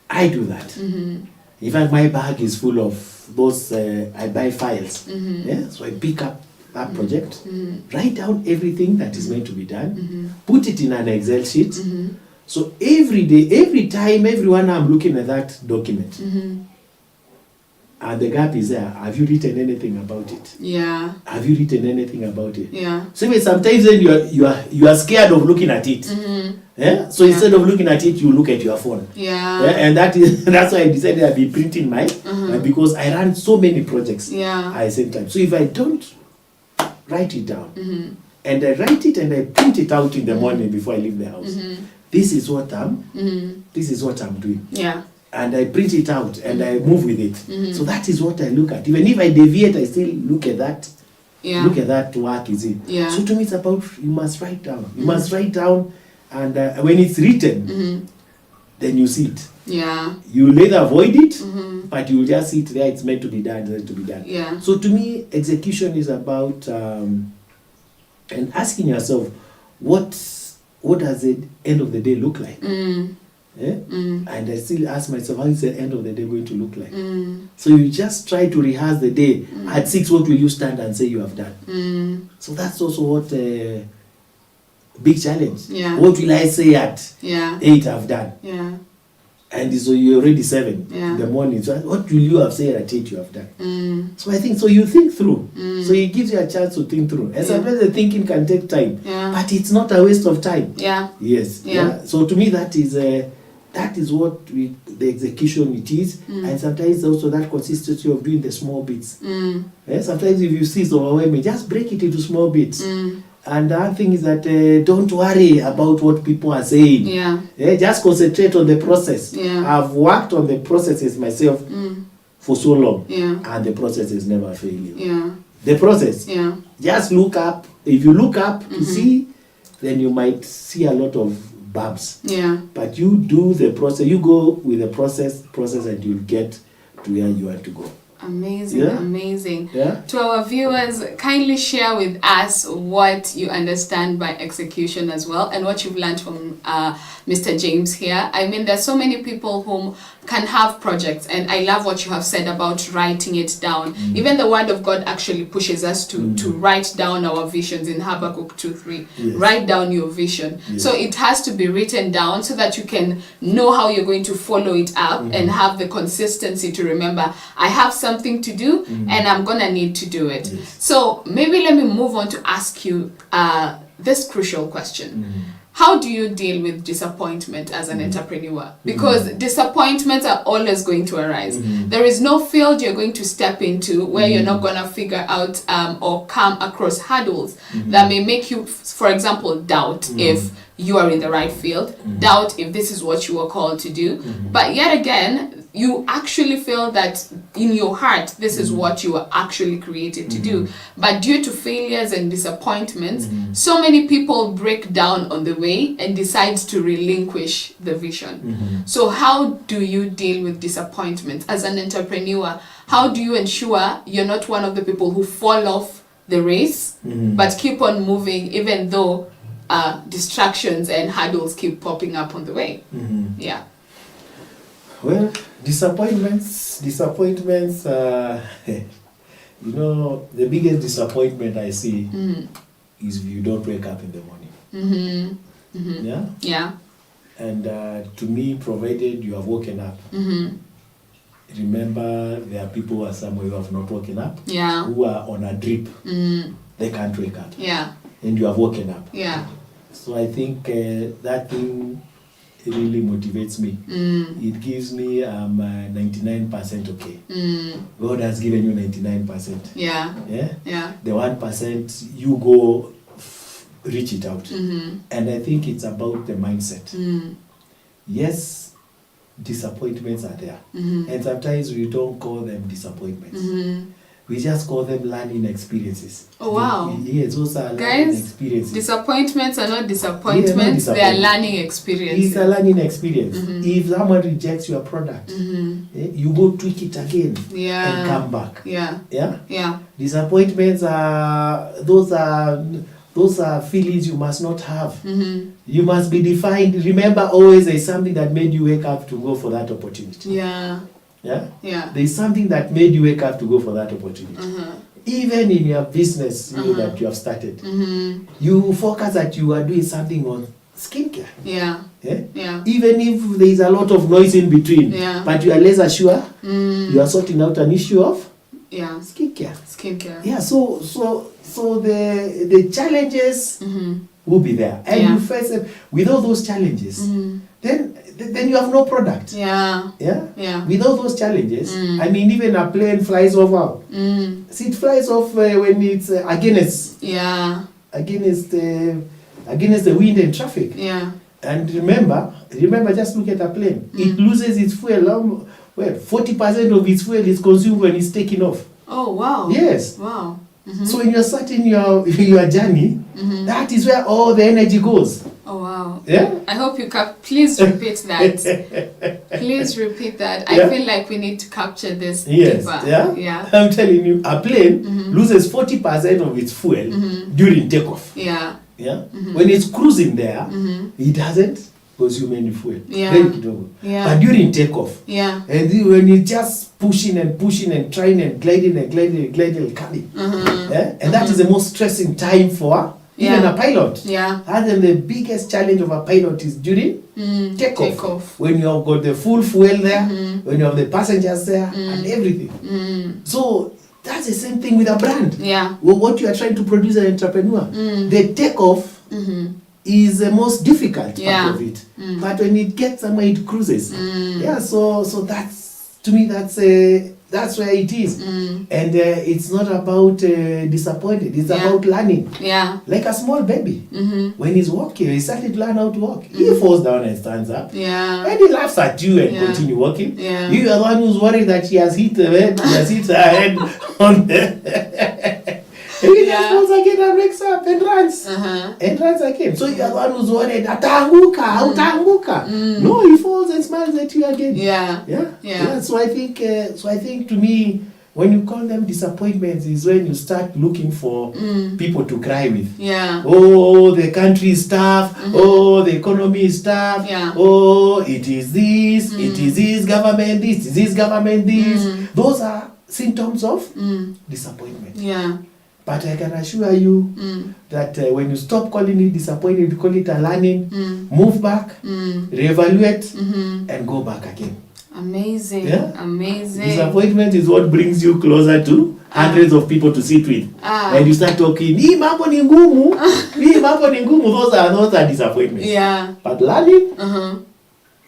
I do that. In fact, my bag is full of those, I buy files. So I pick up that project, write down everything that is meant to be done, put it in an Excel sheet. So every day, every time, everyone I'm looking at that document, and the gap is there. Have you written anything about it? Yeah. Have you written anything about it? Yeah. So sometimes then you are scared of looking at it. Yeah? So instead of looking at it, you look at your phone. Yeah. And that's why I decided I'd be printing mine, because I run so many projects at the same time. So if I don't write it down, and I write it and I print it out in the morning before I leave the house, this is what I'm doing. Yeah. And I print it out and I move with it. So that is what I look at. Even if I deviate, I still look at that. Yeah. Look at that work, is it? Yeah. So to me, it's about you must write down. You must write down, and when it's written, then you see it. Yeah. You'll either avoid it, but you'll just see it there. It's meant to be done. It's meant to be done. Yeah. So to me, execution is about and asking yourself, what does the end of the day look like? And I still ask myself, how is the end of the day going to look like? So you just try to rehearse the day. At 6, what will you stand and say you have done? So that's also what big challenge. Yeah. What will I say at 8 I've done? Yeah. And so you're already 7 Yeah. in the morning. So what will you have said at 8 you have done? So I think, so you think through. So it gives you a chance to think through. And sometimes the thinking can take time. Yeah. But it's not a waste of time. Yeah. Yes. Yeah. So to me, that is what the execution it is. And sometimes also that consistency of doing the small bits. Sometimes if you see it's overwhelming, just break it into small bits. And the other thing is that don't worry about what people are saying. Yeah. Just concentrate on the process. Yeah. I've worked on the processes myself for so long. Yeah. And the process is never failing. Yeah. The process. Yeah. Just look up. If you look up to see, then you might see a lot of bumps. Yeah. But you do the process. You go with the process, and you'll get to where you want to go. Amazing, Yeah. amazing. Yeah. To our viewers, kindly share with us what you understand by execution as well, and what you've learned from Mr. James here. I mean, there's so many people whom can have projects, and I love what you have said about writing it down. Even the word of God actually pushes us to write down our visions in Habakkuk 2:3. Yes. Write down your vision. Yes. So it has to be written down so that you can know how you're going to follow it up and have the consistency to remember, I have something to do and I'm gonna need to do it. Yes. So maybe let me move on to ask you this crucial question. How do you deal with disappointment as an entrepreneur? Because disappointments are always going to arise. There is no field you're going to step into where you're not going to figure out or come across hurdles that may make you, for example, doubt if you are in the right field, doubt if this is what you are called to do. But yet again, you actually feel that in your heart, this is what you are actually created to do. But due to failures and disappointments, so many people break down on the way and decide to relinquish the vision. So how do you deal with disappointment as an entrepreneur? How do you ensure you're not one of the people who fall off the race, but keep on moving even though distractions and hurdles keep popping up on the way? Yeah. Well, disappointments, you know, the biggest disappointment I see is if you don't wake up in the morning. Yeah? Yeah. And to me, provided you have woken up, remember there are people who are somewhere who have not woken up, Yeah. who are on a drip, they can't wake up. Yeah. And you have woken up. Yeah. So I think that thing really motivates me. It gives me 99% okay. God has given you 99%. Yeah. Yeah? Yeah. The 1% you go reach it out. And I think it's about the mindset. Yes, disappointments are there. And sometimes we don't call them disappointments. We just call them learning experiences. Oh, wow. Yes, those are learning Guys, experiences. disappointments are not disappointments, Yeah, not they are disappointments. learning experiences. It's a learning experience. If someone rejects your product, you go tweak it again Yeah. and come back. Yeah. Yeah? Yeah. Disappointments are those are feelings you must not have. You must be defined. Remember, always there's something that made you wake up to go for that opportunity. Yeah. Yeah? Yeah. There's something that made you wake up to go for that opportunity. Even in your business that you have started, you focus that you are doing something on skincare. Yeah. Yeah. Even if there is a lot of noise in between, Yeah. but you are less sure, you are sorting out an issue of skincare. Yeah, so the challenges will be there, and you face them. With all those challenges, then you have no product. Yeah. With all those challenges, I mean, even a plane flies over. See, it flies off when it's against the wind and traffic. Yeah. And remember, just look at a plane. It loses its fuel. 40% of its fuel is consumed when it's taking off. Oh, wow. Yes. Wow. So when you're starting your journey, that is where all the energy goes. Oh, wow. Yeah. I hope you please repeat that. Please repeat that. I feel like we need to capture this deeper. Yeah. I'm telling you, a plane loses 40% of its fuel during takeoff. Yeah. When it's cruising there, it doesn't consume any fuel. But during takeoff, and when it's just pushing and trying and gliding and coming, and that is the most stressing time for even a pilot. And then the biggest challenge of a pilot is during takeoff. When you have got the full fuel there, when you have the passengers there, and everything. So that's the same thing with a brand. Well, what you are trying to produce as an entrepreneur, the takeoff is the most difficult part of it. But when it gets somewhere, it cruises. So that's, to me, that's where it is. And it's not about disappointed. It's about learning. Like a small baby. When he's walking, he started to learn how to walk. He falls down and stands up. And he laughs at you and continue walking. You are the one who's worried that he has hit her head on the... He just falls again and wakes up and runs. And runs again. So you are the one who's worried, ataanguka. No, he falls and smiles at you again. So I think to me, when you call them disappointments is when you start looking for people to cry with. Oh, the country is tough. Oh, the economy is tough. Oh, it is this. It is this government this. It is this government this. Those are symptoms of disappointment. But I can assure you that when you stop calling it disappointment, you call it a learning, move back, reevaluate, and go back again. Amazing. Amazing. Disappointment is what brings you closer to hundreds of people to sit with. And you start talking, hii mambo ni ngumu, those are disappointments. But learning,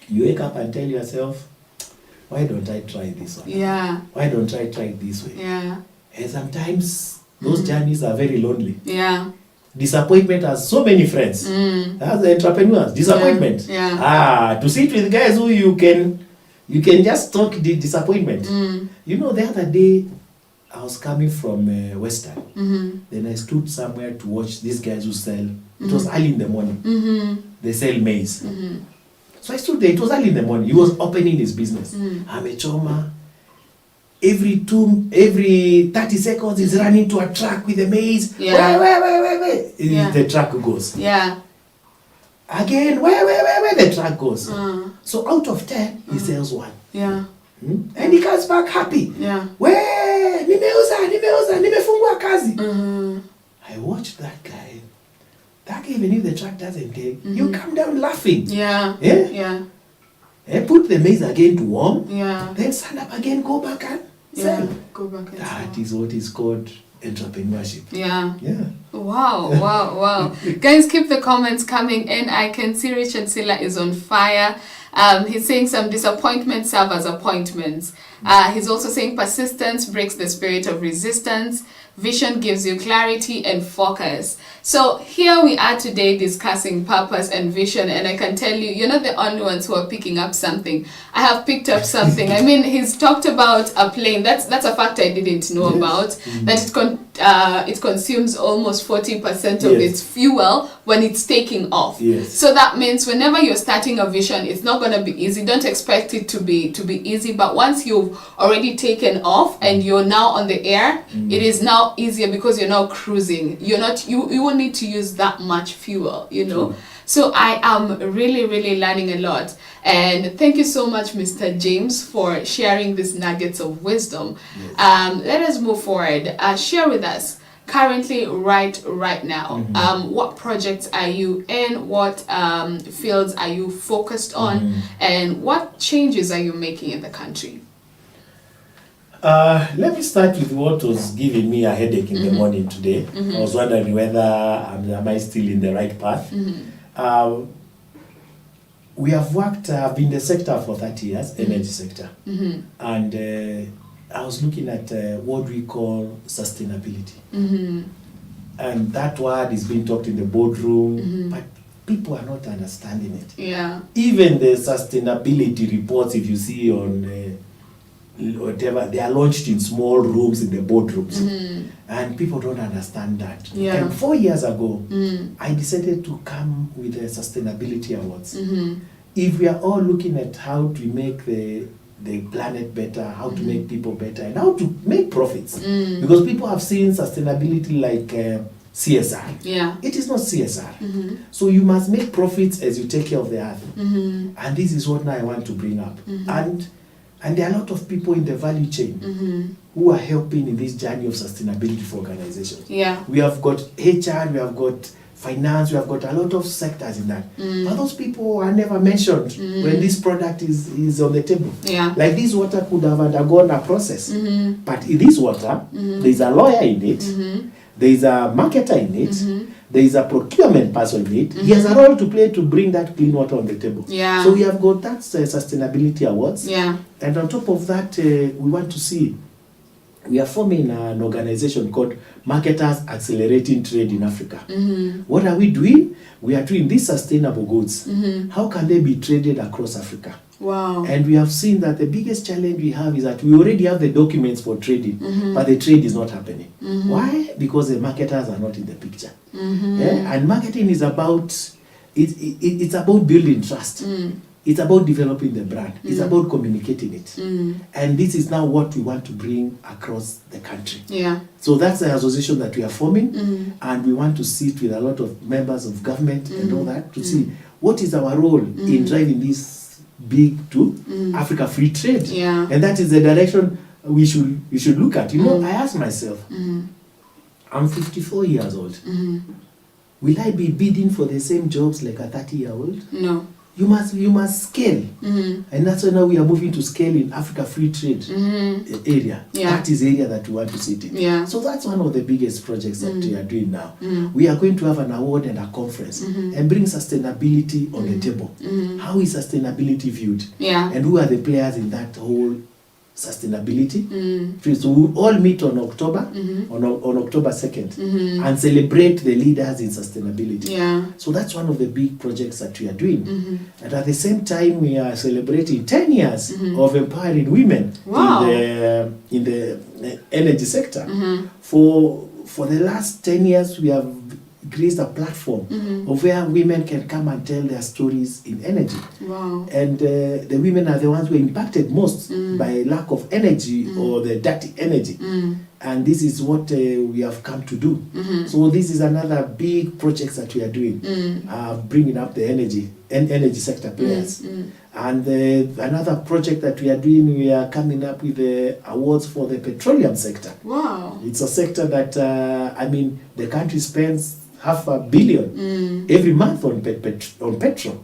you wake up and tell yourself, why don't I try this one? Why don't I try it this way? And sometimes those journeys are very lonely. Disappointment has so many friends. As entrepreneurs, disappointment. To sit with guys who you can just talk the disappointment. You know, the other day I was coming from Western. Then I stood somewhere to watch these guys who sell. It was early in the morning. They sell maize. So I stood there. It was early in the morning. He was opening his business. I'm a choma. Every 30 seconds he's running to a truck with a maize. Wait. The truck goes. Again, where the truck goes. So out of 10, he sells one. And he comes back happy. Nimefungua kazi. I watched that guy. Even if the truck doesn't take, you come down laughing. And put the maize again to warm. Then stand up again, go back and sell. That is what is called entrepreneurship. Wow. Guys, keep the comments coming in. I can see Richard Sila is on fire. He's saying some disappointments serve as appointments. He's also saying persistence breaks the spirit of resistance. Vision gives you clarity and focus. So here we are today discussing purpose and vision, and I can tell you, you're not the only ones who are picking up something. I have picked up something. I mean, he's talked about a plane. That's a fact I didn't know about. That it consumes almost 40% of its fuel when it's taking off. So that means whenever you're starting a vision, it's not going to be easy. Don't expect it to be easy. But once you've already taken off and you're now on the air, it is now easier because you're now cruising. You won't need to use that much fuel, you know. So I am really learning a lot, and thank you so much, Mr. James, for sharing these nuggets of wisdom. Let us move forward. Share with us currently right now? What projects are you in? What fields are you focused on? And what changes are you making in the country? Let me start with what was giving me a headache in the morning today. I was wondering whether am I still in the right path. We have worked, I've been in the sector for 30 years, energy sector. And I was looking at what we call sustainability. And that word is being talked in the boardroom, but people are not understanding it. Yeah. Even the sustainability reports, if you see on whatever, they are launched in small rooms in the boardrooms. And people don't understand that. Yeah. And 4 years ago, I decided to come with the Sustainability Awards. If we are all looking at how to make the planet better, how to make people better, and how to make profits. Because people have seen sustainability like CSR. Yeah. It is not CSR. So you must make profits as you take care of the earth. And this is what now I want to bring up. And there are a lot of people in the value chain who are helping in this journey of sustainability for organizations. Yeah. We have got HR, we have got finance, we have got a lot of sectors in that. But those people are never mentioned when this product is on the table. Yeah. Like this water could have undergone a process. But in this water, there's a lawyer in it, there's a marketer in it, there's a procurement person in it. He has a role to play to bring that clean water on the table. Yeah. So we have got that Sustainability Awards. Yeah. And on top of that, we want to see, we are forming an organization called Marketers Accelerating Trade in Africa. What are we doing? We are doing these sustainable goods. How can they be traded across Africa? Wow. And we have seen that the biggest challenge we have is that we already have the documents for trading, but the trade is not happening. Why? Because the marketers are not in the picture. Yeah? And marketing is about, it's about building trust. It's about developing the brand. It's about communicating it. And this is now what we want to bring across the country. Yeah. So that's the association that we are forming. And we want to sit with a lot of members of government and all that to see what is our role in driving this big to Africa free trade. Yeah. And that is the direction we should look at. You know, I ask myself, I'm 54 years old. Will I be bidding for the same jobs like a 30-year-old? No. You must scale. And that's why now we are moving to scale in Africa free trade area. Yeah. That is the area that we want to sit in. Yeah. So that's one of the biggest projects that we are doing now. We are going to have an award and a conference and bring sustainability on the table. How is sustainability viewed? Yeah. And who are the players in that whole sustainability? So we'll all meet on October, on October 2nd, and celebrate the leaders in sustainability. Yeah. So that's one of the big projects that we are doing. And at the same time, we are celebrating 10 years of empowering women Wow. in the energy sector. For the last 10 years, we have created a platform of where women can come and tell their stories in energy. Wow. And the women are the ones who are impacted most by lack of energy or the dirty energy. And this is what we have come to do. So this is another big project that we are doing, bringing up the energy sector players. And another project that we are doing, we are coming up with the awards for the petroleum sector. Wow. It's a sector that, the country spends $500 million every month on petrol.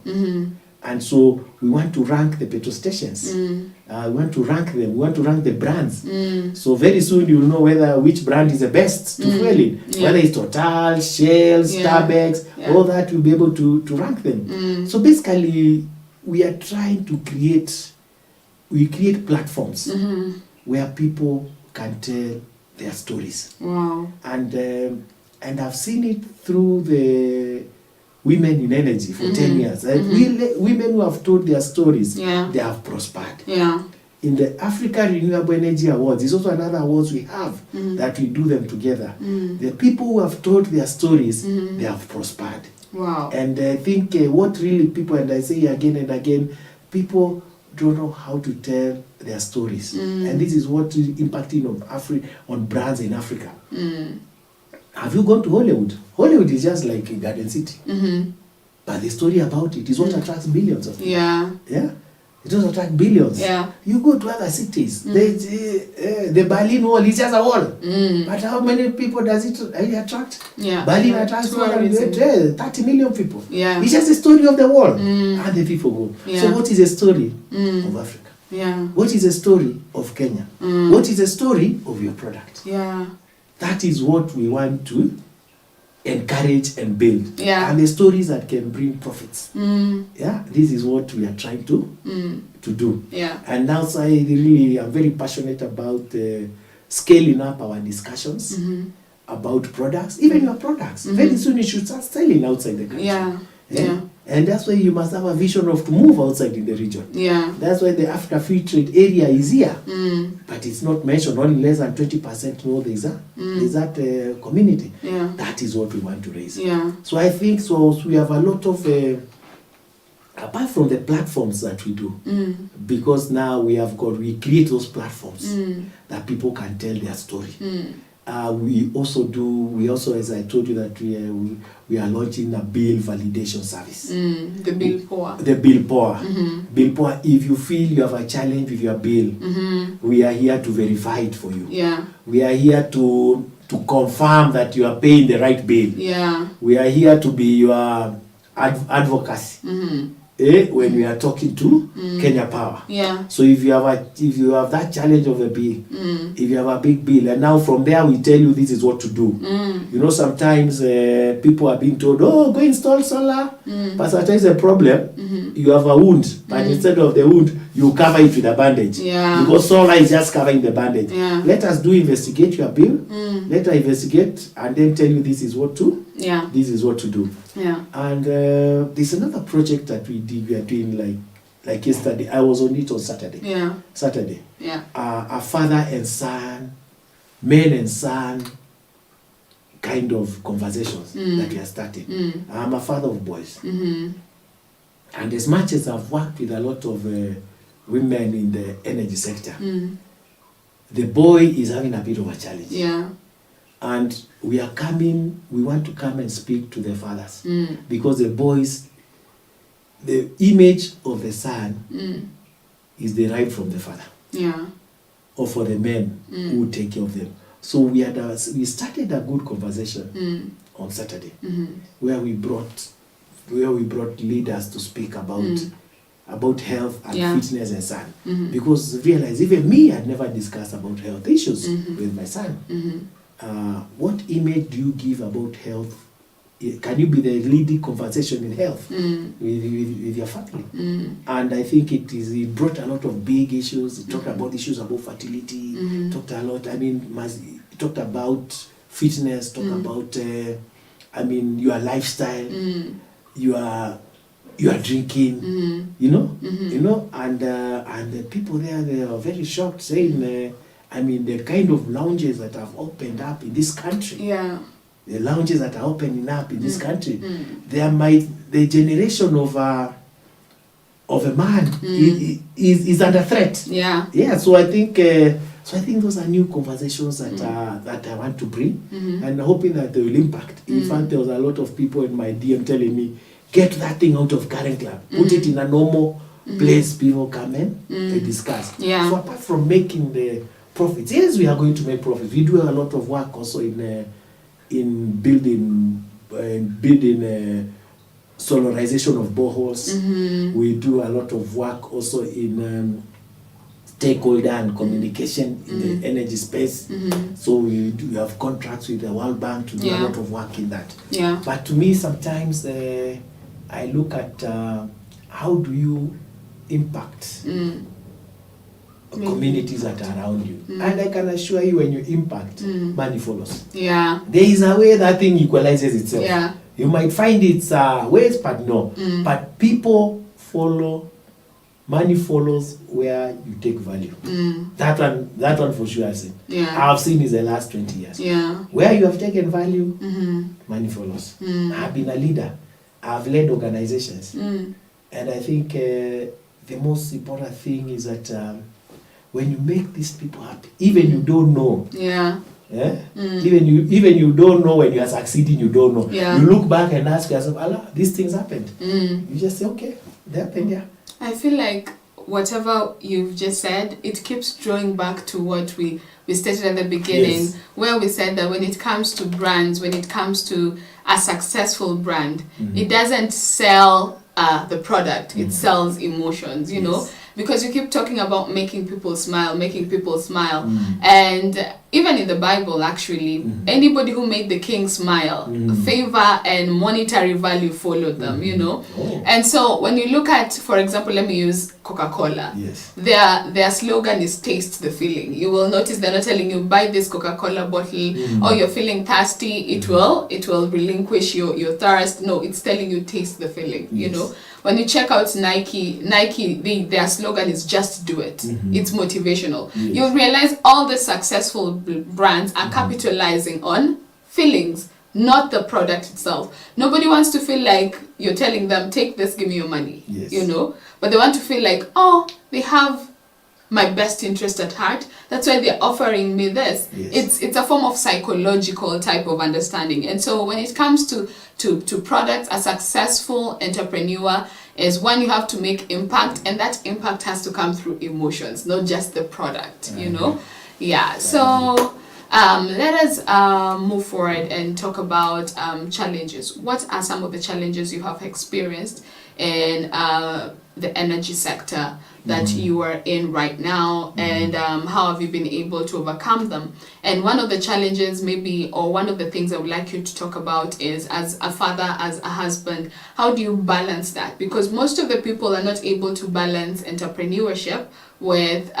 And so we want to rank the petrol stations. We want to rank them. We want to rank the brands. So very soon you'll know which brand is the best to fuel in. Yeah. Whether it's Total, Shell, Starbucks, all that, we'll be able to rank them. So basically, we are trying to create platforms where people can tell their stories. Wow. And I've seen it through the women in energy for 10 years. Women who have told their stories, they have prospered. Yeah. In the Africa Renewable Energy Awards, there's also another awards we have that we do them together. The people who have told their stories, they have prospered. Wow. And I think what really people, and I say again and again, people don't know how to tell their stories. And this is what is impacting on brands in Africa. Have you gone to Hollywood? Hollywood is just like a Garden City. But the story about it is what attracts millions of people. Yeah. Yeah. It doesn't attract billions. Yeah. You go to other cities. The Berlin Wall is just a wall. But how many people does it attract? Yeah. Berlin attracts 30 million people. Yeah. It's just a story of the wall. And the people go. Yeah. So what is a story of Africa? Yeah. What is a story of Kenya? What is a story of your product? Yeah. That is what we want to encourage and build. Yeah. And the stories that can bring profits. Yeah, this is what we are trying to do. Yeah. And that's why I'm very passionate about scaling up our discussions about products, even your products. Very soon you should start selling outside the country. Yeah. Yeah. And that's why you must have a vision of to move outside in the region. Yeah. That's why the Africa Free Trade Area is here. But it's not mentioned. Only less than 20% know there's that community. Yeah. That is what we want to raise. Yeah. So I think we have a lot of, apart from the platforms that we do, because now we create those platforms that people can tell their story. We also, as I told you, that we are launching a bill validation service. The bill power. The bill power. Bill power. If you feel you have a challenge with your bill, we are here to verify it for you. Yeah. We are here to confirm that you are paying the right bill. Yeah. We are here to be your advocacy. When we are talking to Kenya Power. Yeah. So if you have that challenge of a bill, if you have a big bill, and now from there we tell you this is what to do. You know, sometimes people are being told, oh, go install solar. But sometimes the problem, you have a wound, but instead of the wound, you cover it with a bandage. Yeah. Because solar is just covering the bandage. Yeah. Let us investigate your bill. Let us investigate and then tell you this is what to. Yeah. This is what to do. Yeah. And there's another project that we are doing like yesterday. I was on it on Saturday. Yeah. Saturday. Yeah. A father and son, men and son kind of conversations that we are starting. I'm a father of boys. And as much as I've worked with a lot of women in the energy sector, the boy is having a bit of a challenge. Yeah. And we want to come and speak to the fathers. Because the boys, the image of the son is derived from the father. Yeah. Or for the men who take care of them. So we started a good conversation on Saturday where we brought leaders to speak about health and fitness and son. Because realize even me, I'd never discussed about health issues with my son. What image do you give about health? Can you be the leading conversation in health with your family? And I think it brought a lot of big issues. It talked about issues about fertility, talked a lot, it talked about fitness, talked about, your lifestyle, your drinking, and the people there, they are very shocked, saying, the kind of lounges that have opened up in this country. Yeah. The lounges that are opening up in this country, the generation of a man is under threat. Yeah. Yeah. So I think those are new conversations that I want to bring, and hoping that they will impact. In fact, there was a lot of people in my DM telling me, get that thing out of Current Club, put it in a normal place. People come and they discuss. Yeah. So apart from making the profits, yes, we are going to make profits. We do a lot of work also in building solarization of boreholes. We do a lot of work also in stakeholder and communication in the energy space. So we have contracts with the World Bank to do a lot of work in that. Yeah. But to me, sometimes I look at how do you impact communities that are around you. And I can assure you, when you impact, money follows. Yeah. There is a way that thing equalizes itself. Yeah. You might find its ways, but no. But people follow, money follows where you take value. That one for sure I've seen. Yeah. I've seen is the last 20 years. Yeah. Where you have taken value, money follows. I've been a leader. I've led organizations. And I think the most important thing is that when you make these people happy, even you don't know. Yeah. Even you don't know when you are succeeding, you don't know. Yeah. You look back and ask yourself, Allah, these things happened. You just say, okay, they happened, yeah. I feel like whatever you've just said, it keeps drawing back to what we stated at the beginning, Yes. where we said that when it comes to brands, when it comes to a successful brand, it doesn't sell the product, it sells emotions, you know, because you keep talking about making people smile, and even in the Bible, actually, anybody who made the king smile, favor and monetary value followed them, you know. And so when you look at, for example, let me use Coca-Cola. Yes. Their slogan is taste the feeling. You will notice they're not telling you buy this Coca-Cola bottle, or you're feeling thirsty, it will relinquish your thirst. No, it's telling you taste the feeling, you know. When you check out Nike, their slogan is just do it. It's motivational. Yes. You'll realize all the successful brands are capitalizing on feelings, not the product itself. Nobody wants to feel like you're telling them, take this, give me your money, you know. But they want to feel like, oh, they have my best interest at heart. That's why they're offering me this. Yes. It's a form of psychological type of understanding. And so when it comes to products, a successful entrepreneur is one, you have to make impact, and that impact has to come through emotions, not just the product, you know. Yeah. So let us move forward and talk about challenges. What are some of the challenges you have experienced in the energy sector that you are in right now, and how have you been able to overcome them? And one of the challenges maybe, or one of the things I would like you to talk about is, as a father, as a husband, how do you balance that? Because most of the people are not able to balance entrepreneurship with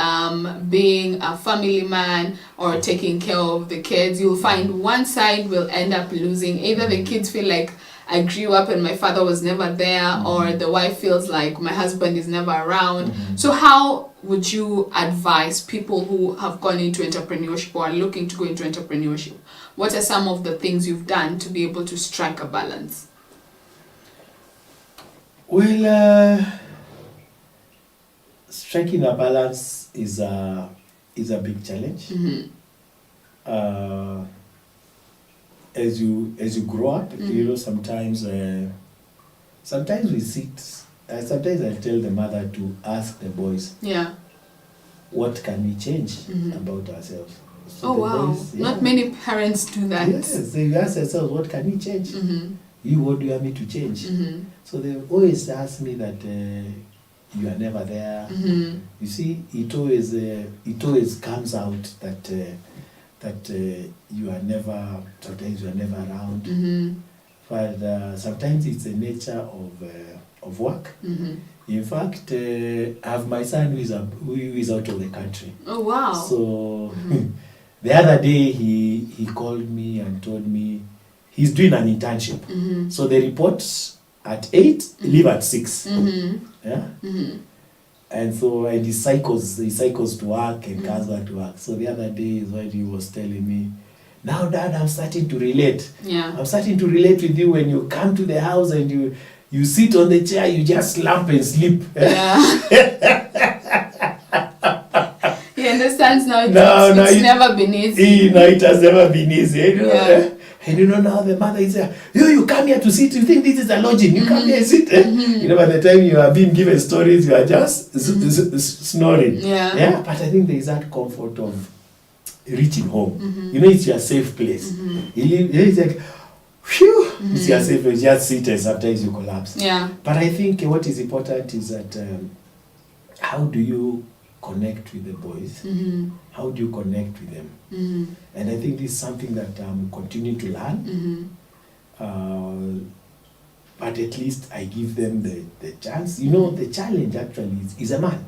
being a family man or taking care of the kids. You'll find one side will end up losing. Either the kids feel like, I grew up and my father was never there, or the wife feels like my husband is never around. So how would you advise people who have gone into entrepreneurship or are looking to go into entrepreneurship? What are some of the things you've done to be able to strike a balance? Well, striking a balance is a big challenge. As you grow up, you know, sometimes we sit. Sometimes I tell the mother to ask the boys, what can we change about ourselves? So boys, not many parents do that. Yes, they ask themselves, what can we change? What do you want me to change? So they always ask me that you are never there. You see, it always comes out that you are never, sometimes you are never around. But sometimes it's the nature of work. In fact, I have my son who is out of the country. Oh, wow. So the other day he called me and told me he's doing an internship. So they report at 8, leave at 6. Yeah. And so he cycles to work and comes back to work. So the other day is when he was telling me, now Dad, I'm starting to relate. I'm starting to relate with you when you come to the house and you sit on the chair, you just slump and sleep. He understands now. It's never been easy. No, it has never been easy. And you know, now the mother is there. You come here to sit. You think this is a lodging. You come here and sit. You know, by the time you are being given stories, you are just snoring. But I think there is that comfort of reaching home. You know, it's your safe place. It's like, phew, it's your safe place. You just sit and sometimes you collapse. But I think what is important is that how do you connect with the boys? How do you connect with them? And I think this is something that I'm continuing to learn. But at least I give them the chance. You know, the challenge actually is a man.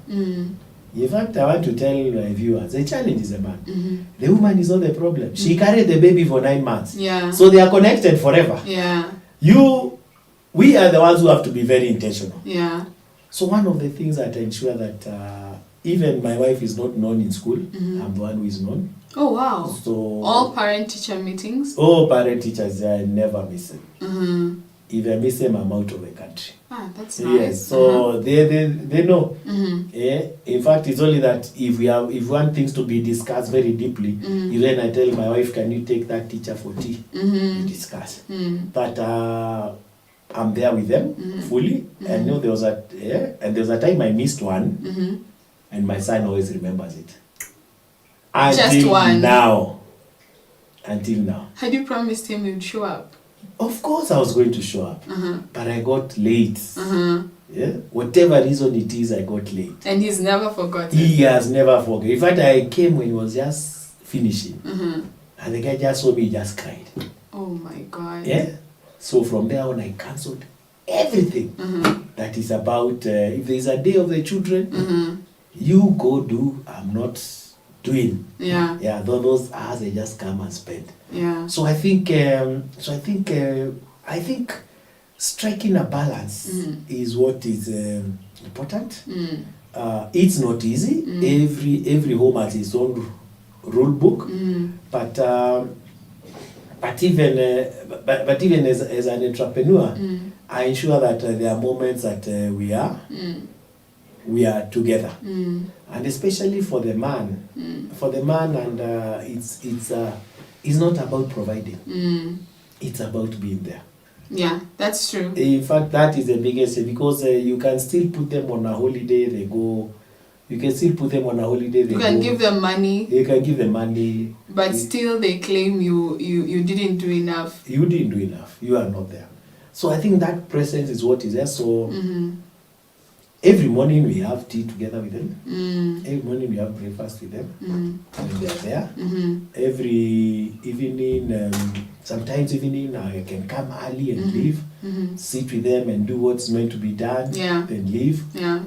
In fact, I want to tell my viewers, the challenge is a man. The woman is not the problem. She carried the baby for 9 months. So they are connected forever. We are the ones who have to be very intentional. So one of the things that ensure that even my wife is not known in school, I'm the one who is known. Oh, wow. So all parent-teacher meetings? All parent-teachers, I never miss them. If I miss them, I'm out of the country. That's nice. Yes, so they know. In fact, it's only that if we want things to be discussed very deeply, then I tell my wife, can you take that teacher for tea? We discuss. But I'm there with them fully. And there was a time I missed one, and my son always remembers it. Just one. Until now. Had you promised him you'd show up? Of course I was going to show up, but I got late. Yeah, whatever reason it is, I got late. And he's never forgotten. He has never forgotten. In fact, I came when he was just finishing, and the guy just saw me, he just cried. Oh my God. Yeah. So from there on, I cancelled everything that is about. If there is a day of the children, you go do. I'm not doing. Yeah. Yeah. Those hours they just come and spend. Yeah. So I think. I think striking a balance is what is important. It's not easy. Every home has its own rule book, but even as an entrepreneur, I ensure that there are moments that we are together, and especially for the man, and it's not about providing, it's about being there. Yeah, that's true. In fact, that is the biggest thing, because you can still put them on a holiday, they go. You can still put them on a holiday, they You can go. give them money. You can give them money. But still they claim you didn't do enough. You didn't do enough. You are not there. So I think that presence is what is there. So every morning we have tea together with them. Every morning we have breakfast with them. And they are there. Every evening, sometimes evening I can come early and leave, sit with them and do what's meant to be done, then leave. Yeah.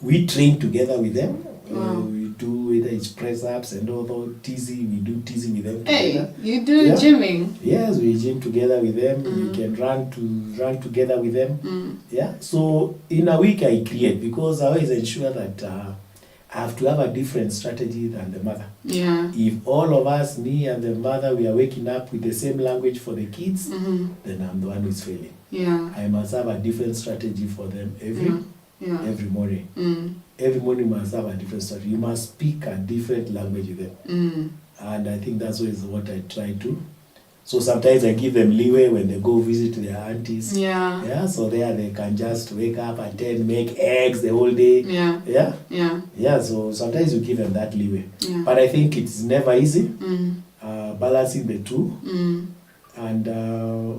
We train together with them. Wow. We do, whether it's press ups and all the teasing, we do teasing with them together. Hey, you do gymming. Yes, we gym together with them. We can run together with them. Yeah. So in a week I create, because I always ensure that I have to have a different strategy than the mother. Yeah. If all of us, me and the mother, we are waking up with the same language for the kids, then I'm the one who's failing. Yeah. I must have a different strategy for them every morning. Every morning must have a different strategy. You must speak a different language with them. And I think that's always what I try to. So sometimes I give them leeway when they go visit their aunties. Yeah. Yeah. So there they can just wake up at 10, make eggs the whole day. Yeah. Yeah. Yeah. Yeah. So sometimes you give them that leeway. Yeah. But I think it's never easy. Balancing the two. And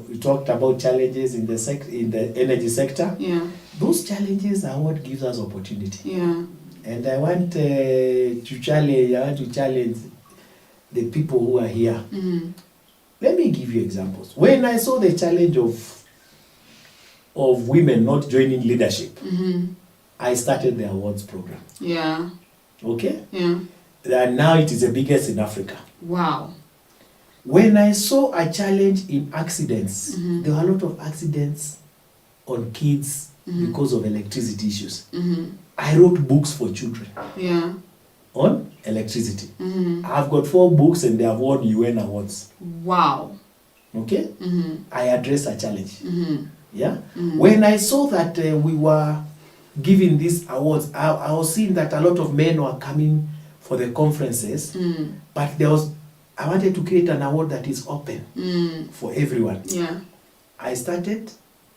we talked about challenges in the energy sector. Yeah. Those challenges are what gives us opportunity. Yeah. And I want to challenge the people who are here. Let me give you examples. When I saw the challenge of women not joining leadership, I started the awards program. Yeah. Okay? Yeah. And now it is the biggest in Africa. Wow. When I saw a challenge in accidents, there were a lot of accidents on kids because of electricity issues. I wrote books for children on electricity. I've got 4 books and they have won UN awards. Wow. Okay? I addressed a challenge. Yeah? When I saw that we were giving these awards, I was seeing that a lot of men were coming for the conferences, but I wanted to create an award that is open for everyone. Yeah. I started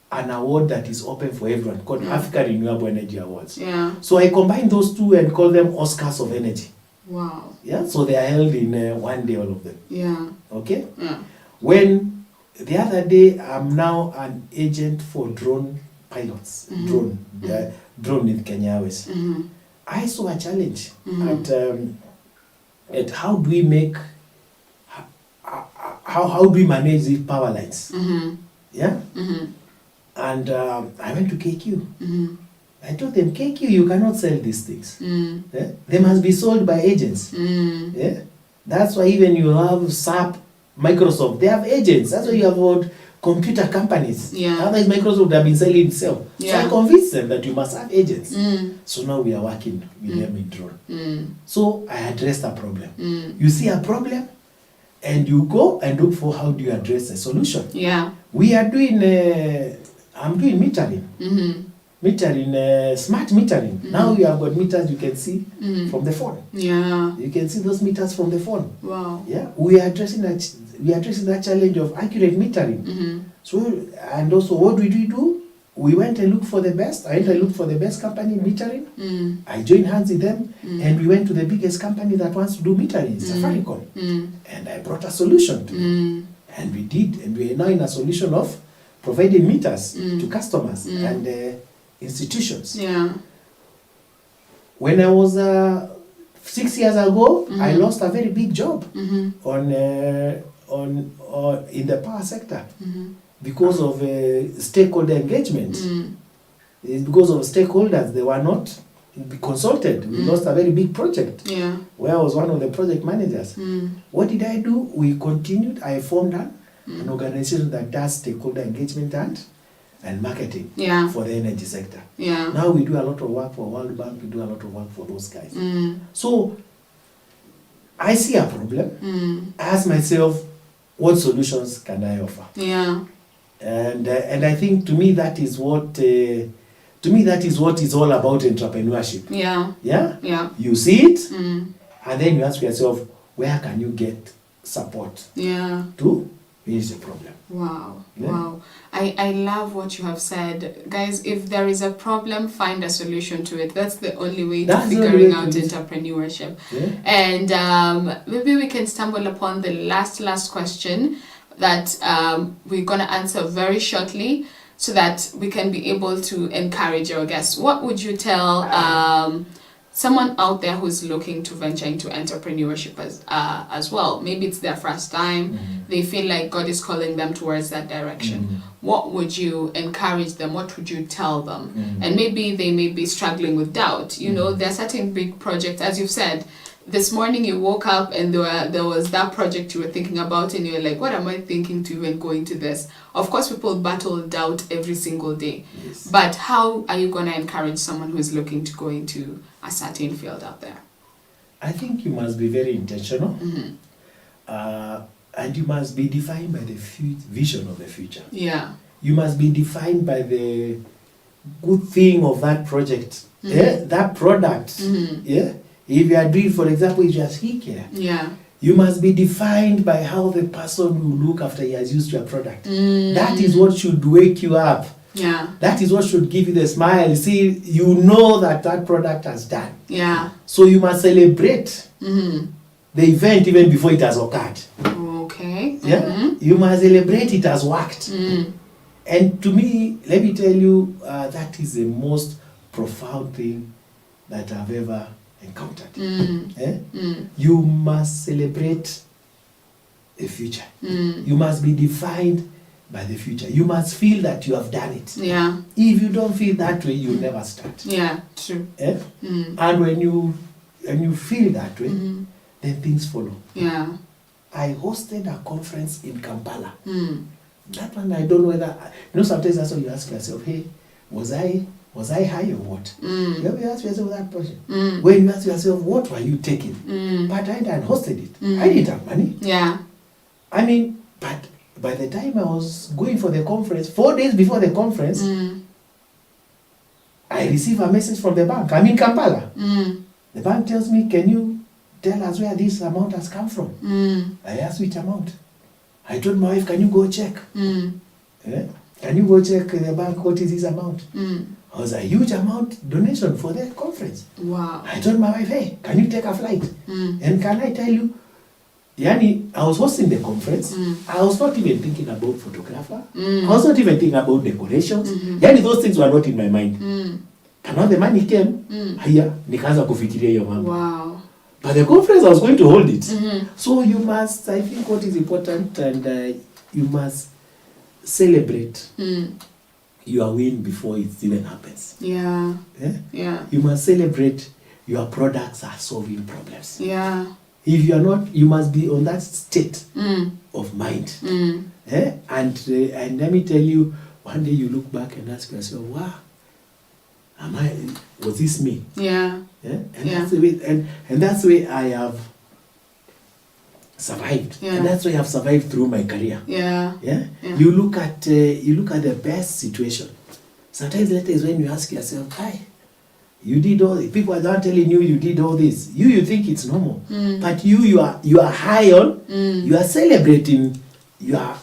an award that is open for everyone called Africa Renewable Energy Awards. Yeah. So I combined those two and call them Oscars of Energy. Wow. Yeah. So they are held in one day, all of them. Yeah. Okay. Yeah. When the other day, I'm now an agent for drone pilots. Drone with Kenya Airways. I saw a challenge at how do we make. How do we manage these power lines? Yeah? And I went to KQ. I told them, KQ, you cannot sell these things. Yeah? They must be sold by agents. Yeah? That's why even you have SAP, Microsoft, they have agents. That's why you have computer companies. Yeah. Otherwise, Microsoft would have been selling itself. Yeah. So I convinced them that you must have agents. So now we are working with them in drone. So I addressed a problem. You see a problem, and you go and look for how do you address a solution. Yeah. We are doing, I'm doing metering. Metering, smart metering. Now you have got meters you can see from the phone. Yeah. You can see those meters from the phone. Wow. Yeah. We are addressing that challenge of accurate metering. So, and also, what did we do? We went and looked for the best. I went and looked for the best company in metering. I joined hands with them, and we went to the biggest company that wants to do metering, Safaricom. And I brought a solution to them. And we did, and we are now in a solution of providing meters to customers and institutions. Yeah. When I was 6 years ago, I lost a very big job on in the power sector because of stakeholder engagement. It's because of stakeholders, they were not consulted. We lost a very big project where I was one of the project managers. What did I do? We continued. I formed an organization that does stakeholder engagement and marketing for the energy sector. Now we do a lot of work for World Bank, we do a lot of work for those guys. So I see a problem. I ask myself, what solutions can I offer? And I think to me that is what is all about entrepreneurship. You see it, and then you ask yourself, where can you get support to finish the problem? Wow. I love what you have said. Guys, if there is a problem, find a solution to it. That's the only way to figuring out entrepreneurship. And maybe we can stumble upon the last question that we're going to answer very shortly so that we can be able to encourage our guests. What would you tell someone out there who's looking to venture into entrepreneurship as well? Maybe it's their first time. They feel like God is calling them towards that direction. What would you encourage them? What would you tell them? And maybe they may be struggling with doubt. You know, there are certain big projects, as you've said. This morning you woke up and there was that project you were thinking about and you were like, what am I thinking to even go into this? Of course, people battle doubt every single day. But how are you going to encourage someone who is looking to go into a certain field out there? I think you must be very intentional. And you must be defined by the vision of the future. You must be defined by the good thing of that project, that product. If you are doing, for example, if you are skincare, you must be defined by how the person will look after he has used your product. That is what should wake you up. That is what should give you the smile. See, you know that product has done. So you must celebrate the event even before it has occurred. You must celebrate it has worked. And to me, let me tell you, that is the most profound thing that I've ever encountered. You must celebrate the future. You must be defined by the future. You must feel that you have done it. If you don't feel that way, you'll never start. True. And when you feel that way, then things follow. I hosted a conference in Kampala. That one, I don't know whether, sometimes that's what you ask yourself, hey, was I high or what? You ever ask yourself that question? When you ask yourself, what were you taking? But I hadn't hosted it. I didn't have money. I mean, but by the time I was going for the conference, 4 days before the conference, I received a message from the bank. I'm in Kampala. The bank tells me, can you tell us where this amount has come from? I asked which amount. I told my wife, can you go check? Can you go check the bank, what is this amount? It was a huge amount donation for the conference. I told my wife, hey, can you take a flight? And can I tell you, I was hosting the conference. I was not even thinking about photographer. I was not even thinking about decorations. Those things were not in my mind. And when the money came, nikaanza kufikiria hiyo mambo. But the conference, I was going to hold it. So you must, I think what is important, and you must celebrate your win before it even happens. You must celebrate your products are solving problems. If you are not, you must be on that state of mind. And let me tell you, one day you look back and ask yourself, wow, was this me? That's the way, and that's the way I have survived. And that's why I have survived through my career. You look at the best situation. Sometimes later is when you ask yourself, hi, you did all this. People are not telling you did all this. You think it's normal. But you are high on, you are celebrating your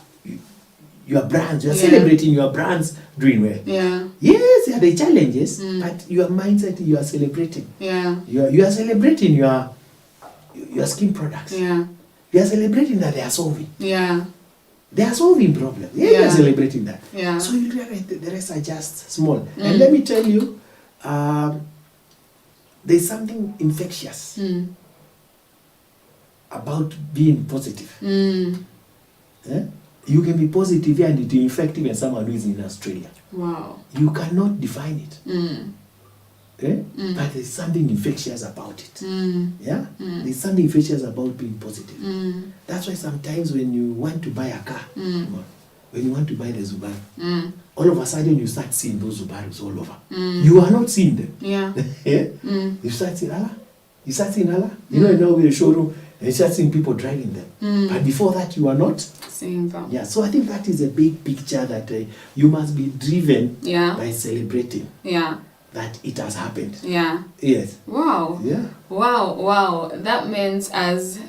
your brands. You are Yeah. celebrating your brands doing well. Yeah. Yes, there are the challenges, but your mindset, you are celebrating. Yeah. You are celebrating your skin products. Yeah. You are celebrating that they are solving. Yeah. They are solving problems. Yeah, you Yeah. are celebrating that. Yeah. So you realize that the rest are just small. And let me tell you, there's something infectious about being positive. Eh? You can be positive and it will infect even someone who is in Australia. Wow. You cannot define it. But there's something infectious about it. Yeah? There's something infectious about being positive. That's why sometimes when you want to buy a car, when you want to buy the Subaru, all of a sudden you start seeing those Subarus all over. You are not seeing them. Yeah. You start seeing Allah. You start seeing Allah. You know, now with the showroom, and you start seeing people driving them. But before that, you are not Seeing them. Yeah, so I think that is a big picture that you must be driven Yeah. by celebrating Yeah. that it has happened. Yeah. Yes. Wow. Yeah. Wow. That means, as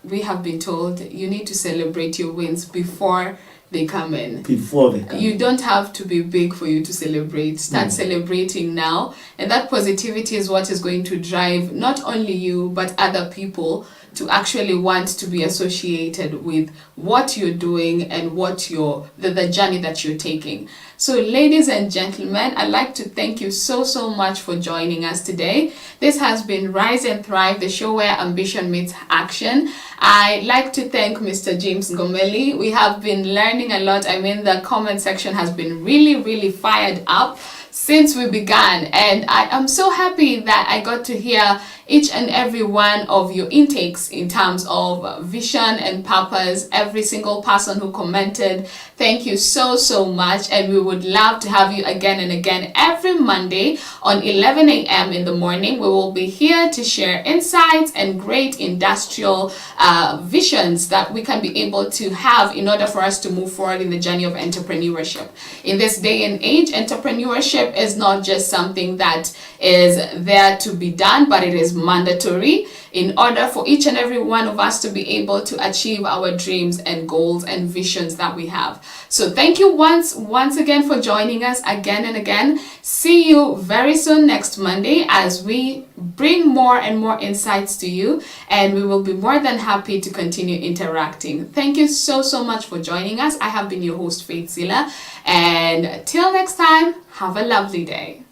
we have been told, you need to celebrate your wins before they come in. Before they come. You don't have to be big for you to celebrate. Start celebrating now. And that positivity is what is going to drive not only you, but other people to actually want to be associated with what you're doing and what the journey that you're taking. So ladies and gentlemen, I'd like to thank you so much for joining us today. This has been Rise and Thrive, the show where ambition meets action. I'd like to thank Mr. James Ngomeli. We have been learning a lot. I mean, the comment section has been really fired up since we began, and I am so happy that I got to hear each and every one of your intakes in terms of vision and purpose. Every single person who commented, thank you so much, and we would love to have you again and again every Monday on 11 a.m. in the morning. We will be here to share insights and great industrial visions that we can be able to have in order for us to move forward in the journey of entrepreneurship. In this day and age, entrepreneurship is not just something that is there to be done, but it is mandatory in order for each and every one of us to be able to achieve our dreams and goals and visions that we have. So thank you once again for joining us again and again. See you very soon next Monday as we bring more and more insights to you, and we will be more than happy to continue interacting. Thank you so much for joining us. I have been your host, Sila, and till next time, have a lovely day.